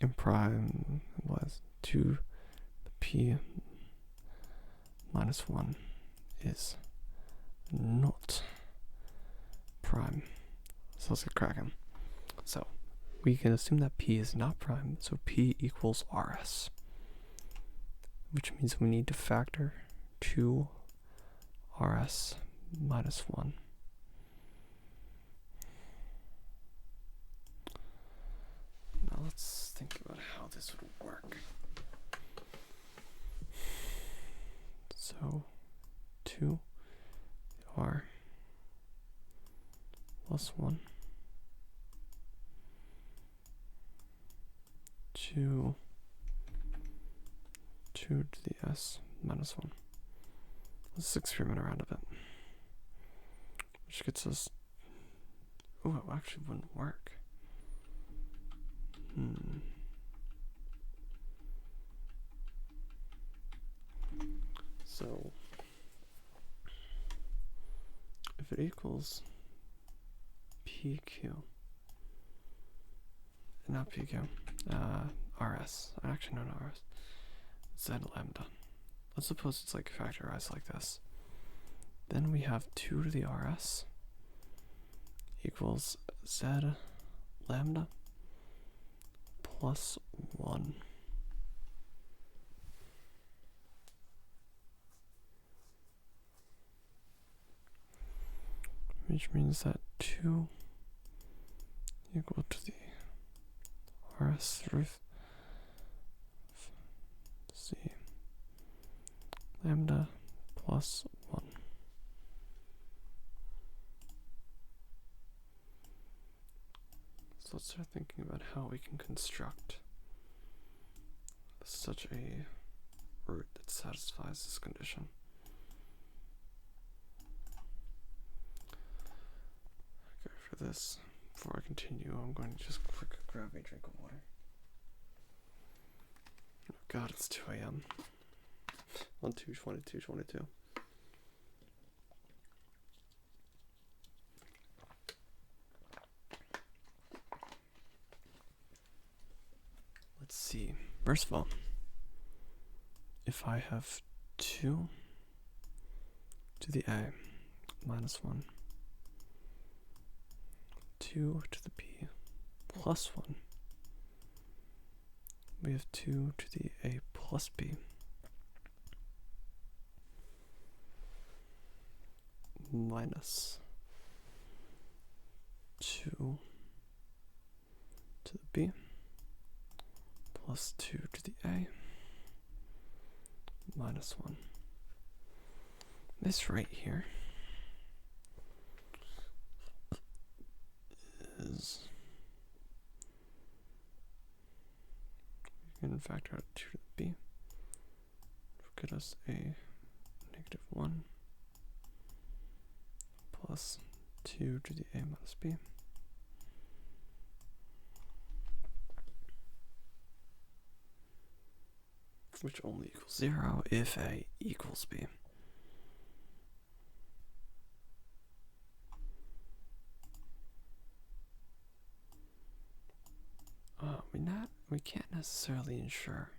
In prime was 2 the P minus 1 is not prime. So let's get cracking. So we can assume that P is not prime, so P equals RS, which means we need to factor 2 RS minus 1. Now let's think about how this would work. So 2 R plus 1 2 to the S minus 1. Let's experiment around a bit. Which gets us... Oh, it actually wouldn't work. So if it equals PQ, not PQ, RS, actually no, not RS, Z lambda. Let's suppose it's like factorized like this. Then we have 2 to the RS equals Z lambda plus 1. Which means that 2 equal to the RS root C lambda plus 1. So let's start thinking about how we can construct such a root that satisfies this condition. Okay, for this, before I continue, I'm going to just quick grab a drink of water. Oh God, it's 2 a.m. on 2/22/22. Let's see. First of all, if I have 2 to the A minus 1, 2 to the B plus 1, we have 2 to the A plus B minus 2 to the B plus 2 to the A minus 1. This right here is, we can factor out 2 to the B, will get us a -1 plus 2 to the A minus B which only equals 0 if A equals B. We can't necessarily ensure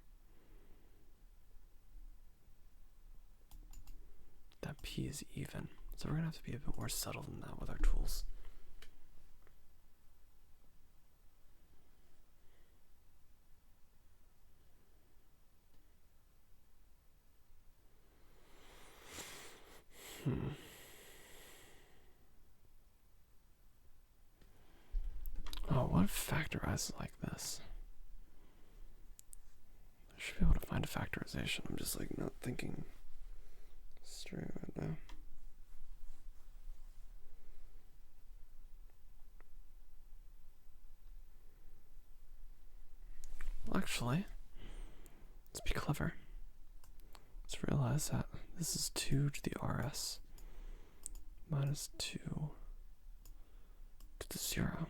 that P is even, so we're gonna have to be a bit more subtle than that with our tools. Oh, what factorizes like this? I should be able to find a factorization. I'm just like not thinking straight right now. Well, actually, let's be clever. Let's realize that this is 2 to the RS minus 2 to the 0.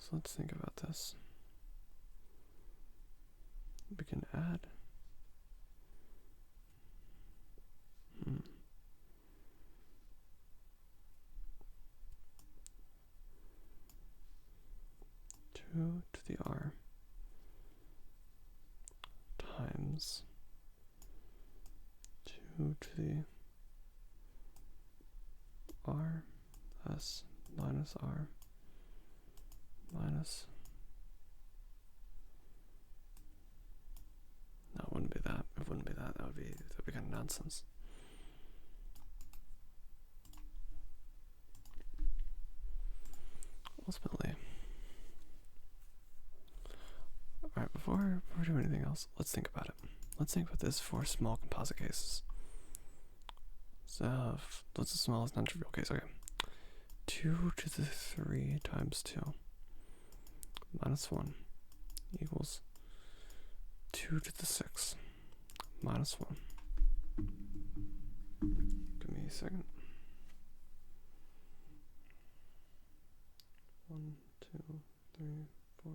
So let's think about this. We can add 2 to the R times 2 to the R S minus R minus, no, it wouldn't be that. It wouldn't be that. That would be kind of nonsense. Ultimately, all right. Before we do anything else, let's think about it. Let's think about this for small composite cases. So, what's the smallest non-trivial case? Okay, 2 to the 3 times 2 minus 1 equals 2 to the 6 minus 1. Give me a second. 1, 2, 3, 4,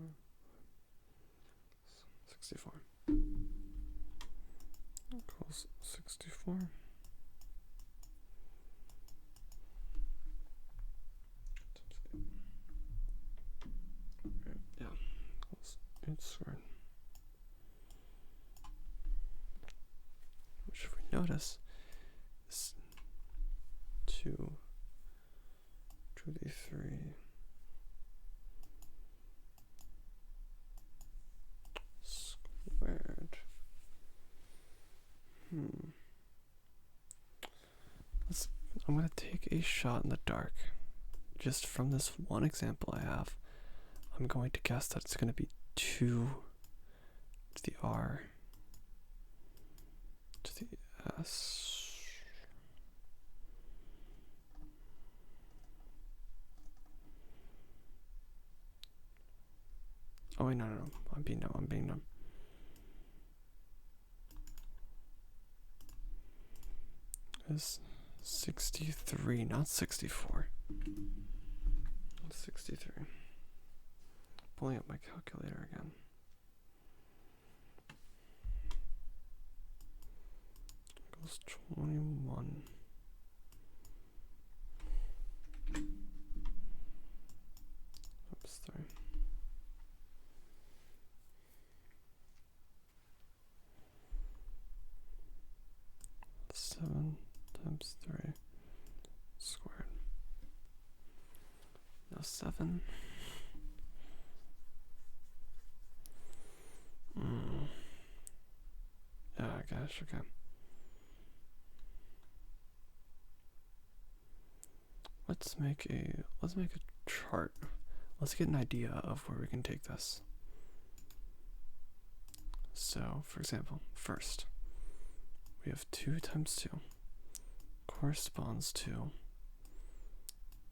64 equals 64. Yeah, equals 8 squared. Which, if we notice, is 2 to the 3 squared. I'm going to take a shot in the dark. Just from this one example I have, I'm going to guess that it's going to be 2 to the R to the S. Oh wait, no. I'm being dumb. It's 63, not 64. 63. Pulling up my calculator again. Equals 21. Oops, 3. 7 times 3 squared. Now 7. Yeah, gosh, okay. Let's make a chart. Let's get an idea of where we can take this. So, for example, first, we have 2 times 2 corresponds to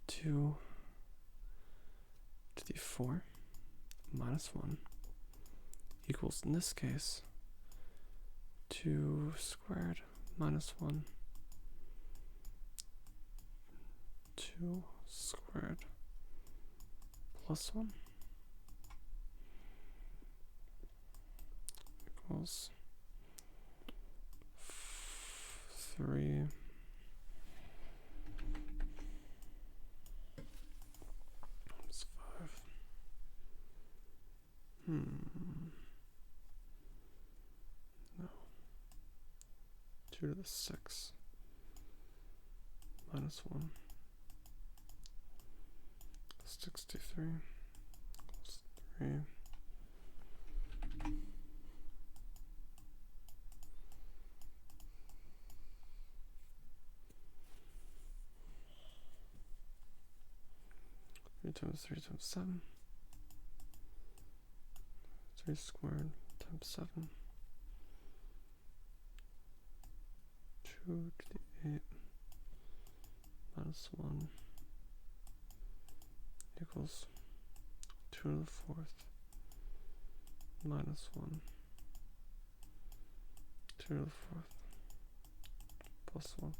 2 to the 4 minus 1 equals, in this case, 2 squared minus 1, 2 squared plus 1 equals 3 times 5. No. 2 to the 6 minus 1. 63 equals 3. 3 times 3 times 7. 3 squared times 7. 2 to the 8 minus 1 equals 2 to the 4th minus 1, 2 to the 4th plus 1.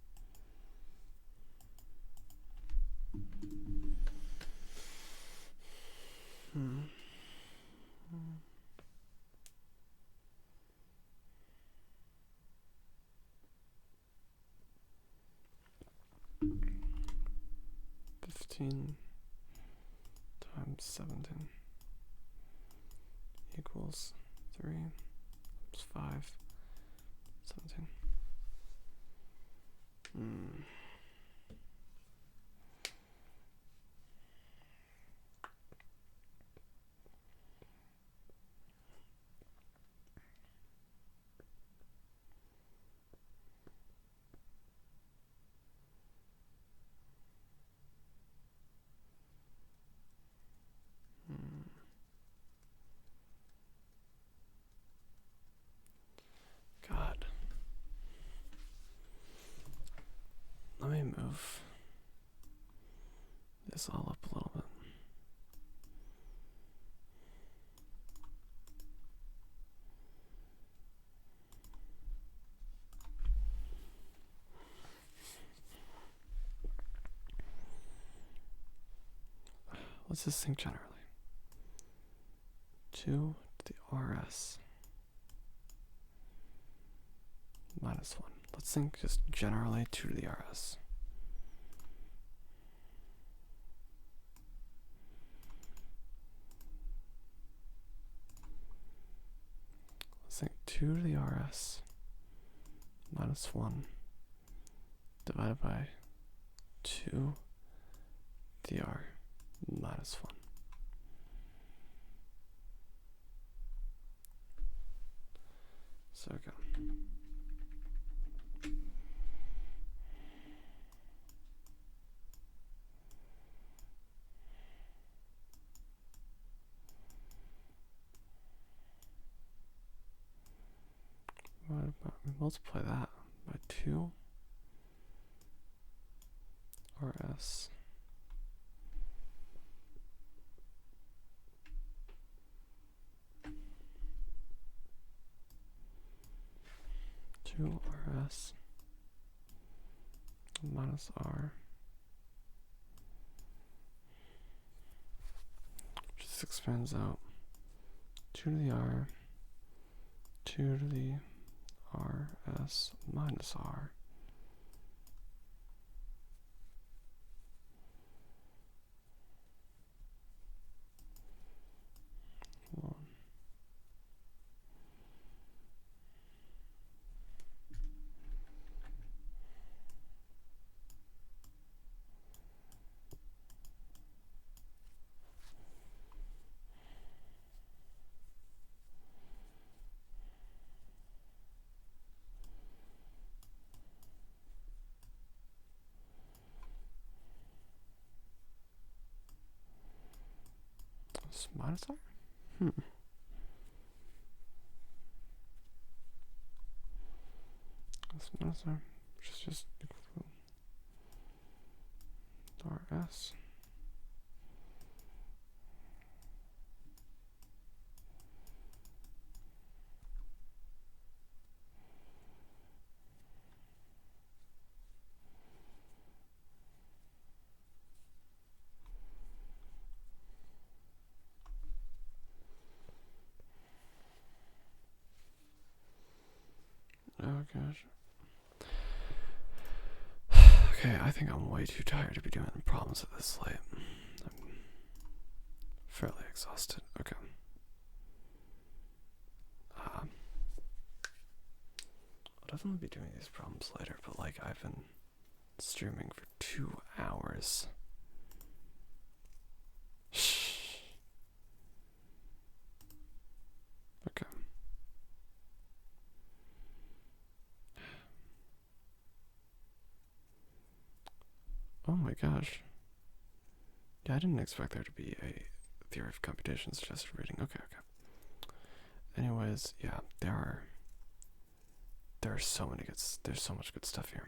Fifteen times 17 equals 3 times 5, 17. this all up a little bit. Let's just think generally. 2 to the RS minus 1. Let's think just generally 2 to the RS. Let's think 2 to the RS minus 1 divided by 2 to the R minus 1. So go. We multiply that by 2 RS RS minus R, which just expands out 2 to the R, 2 to the RS minus R. Minus R? That's minus R, which is just equal to RS. Oh gosh. Okay, I think I'm way too tired to be doing problems at this late. I'm fairly exhausted. Okay. I'll definitely be doing these problems later, but like I've been streaming for 2 hours. Okay. Oh my gosh. Yeah, I didn't expect there to be a theory of computation suggested reading. Okay. Anyways, yeah, there are so many there's so much good stuff here.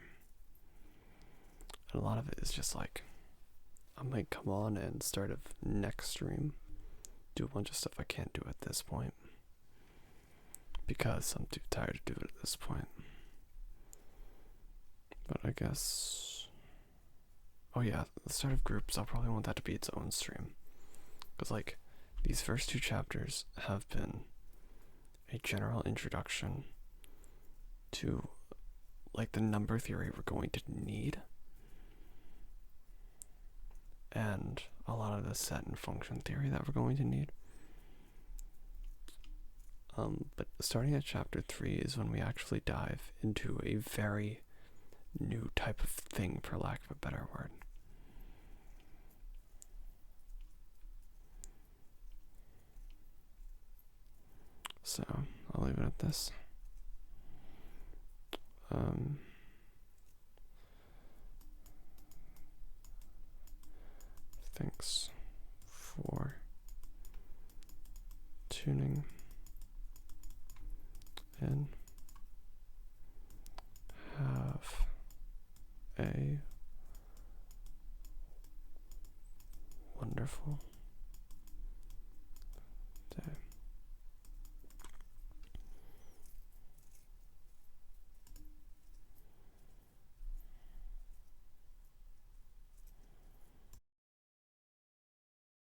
And a lot of it is just like, I might come on and start a next stream, do a bunch of stuff I can't do at this point, because I'm too tired to do it at this point. But I guess, oh yeah, the start of groups, I'll probably want that to be its own stream. Because like, these first 2 chapters have been a general introduction to like the number theory we're going to need, and a lot of the set and function theory that we're going to need. But starting at chapter 3 is when we actually dive into a very new type of thing, for lack of a better word. So I'll leave it at this. Thanks for tuning in. Have a careful. Okay.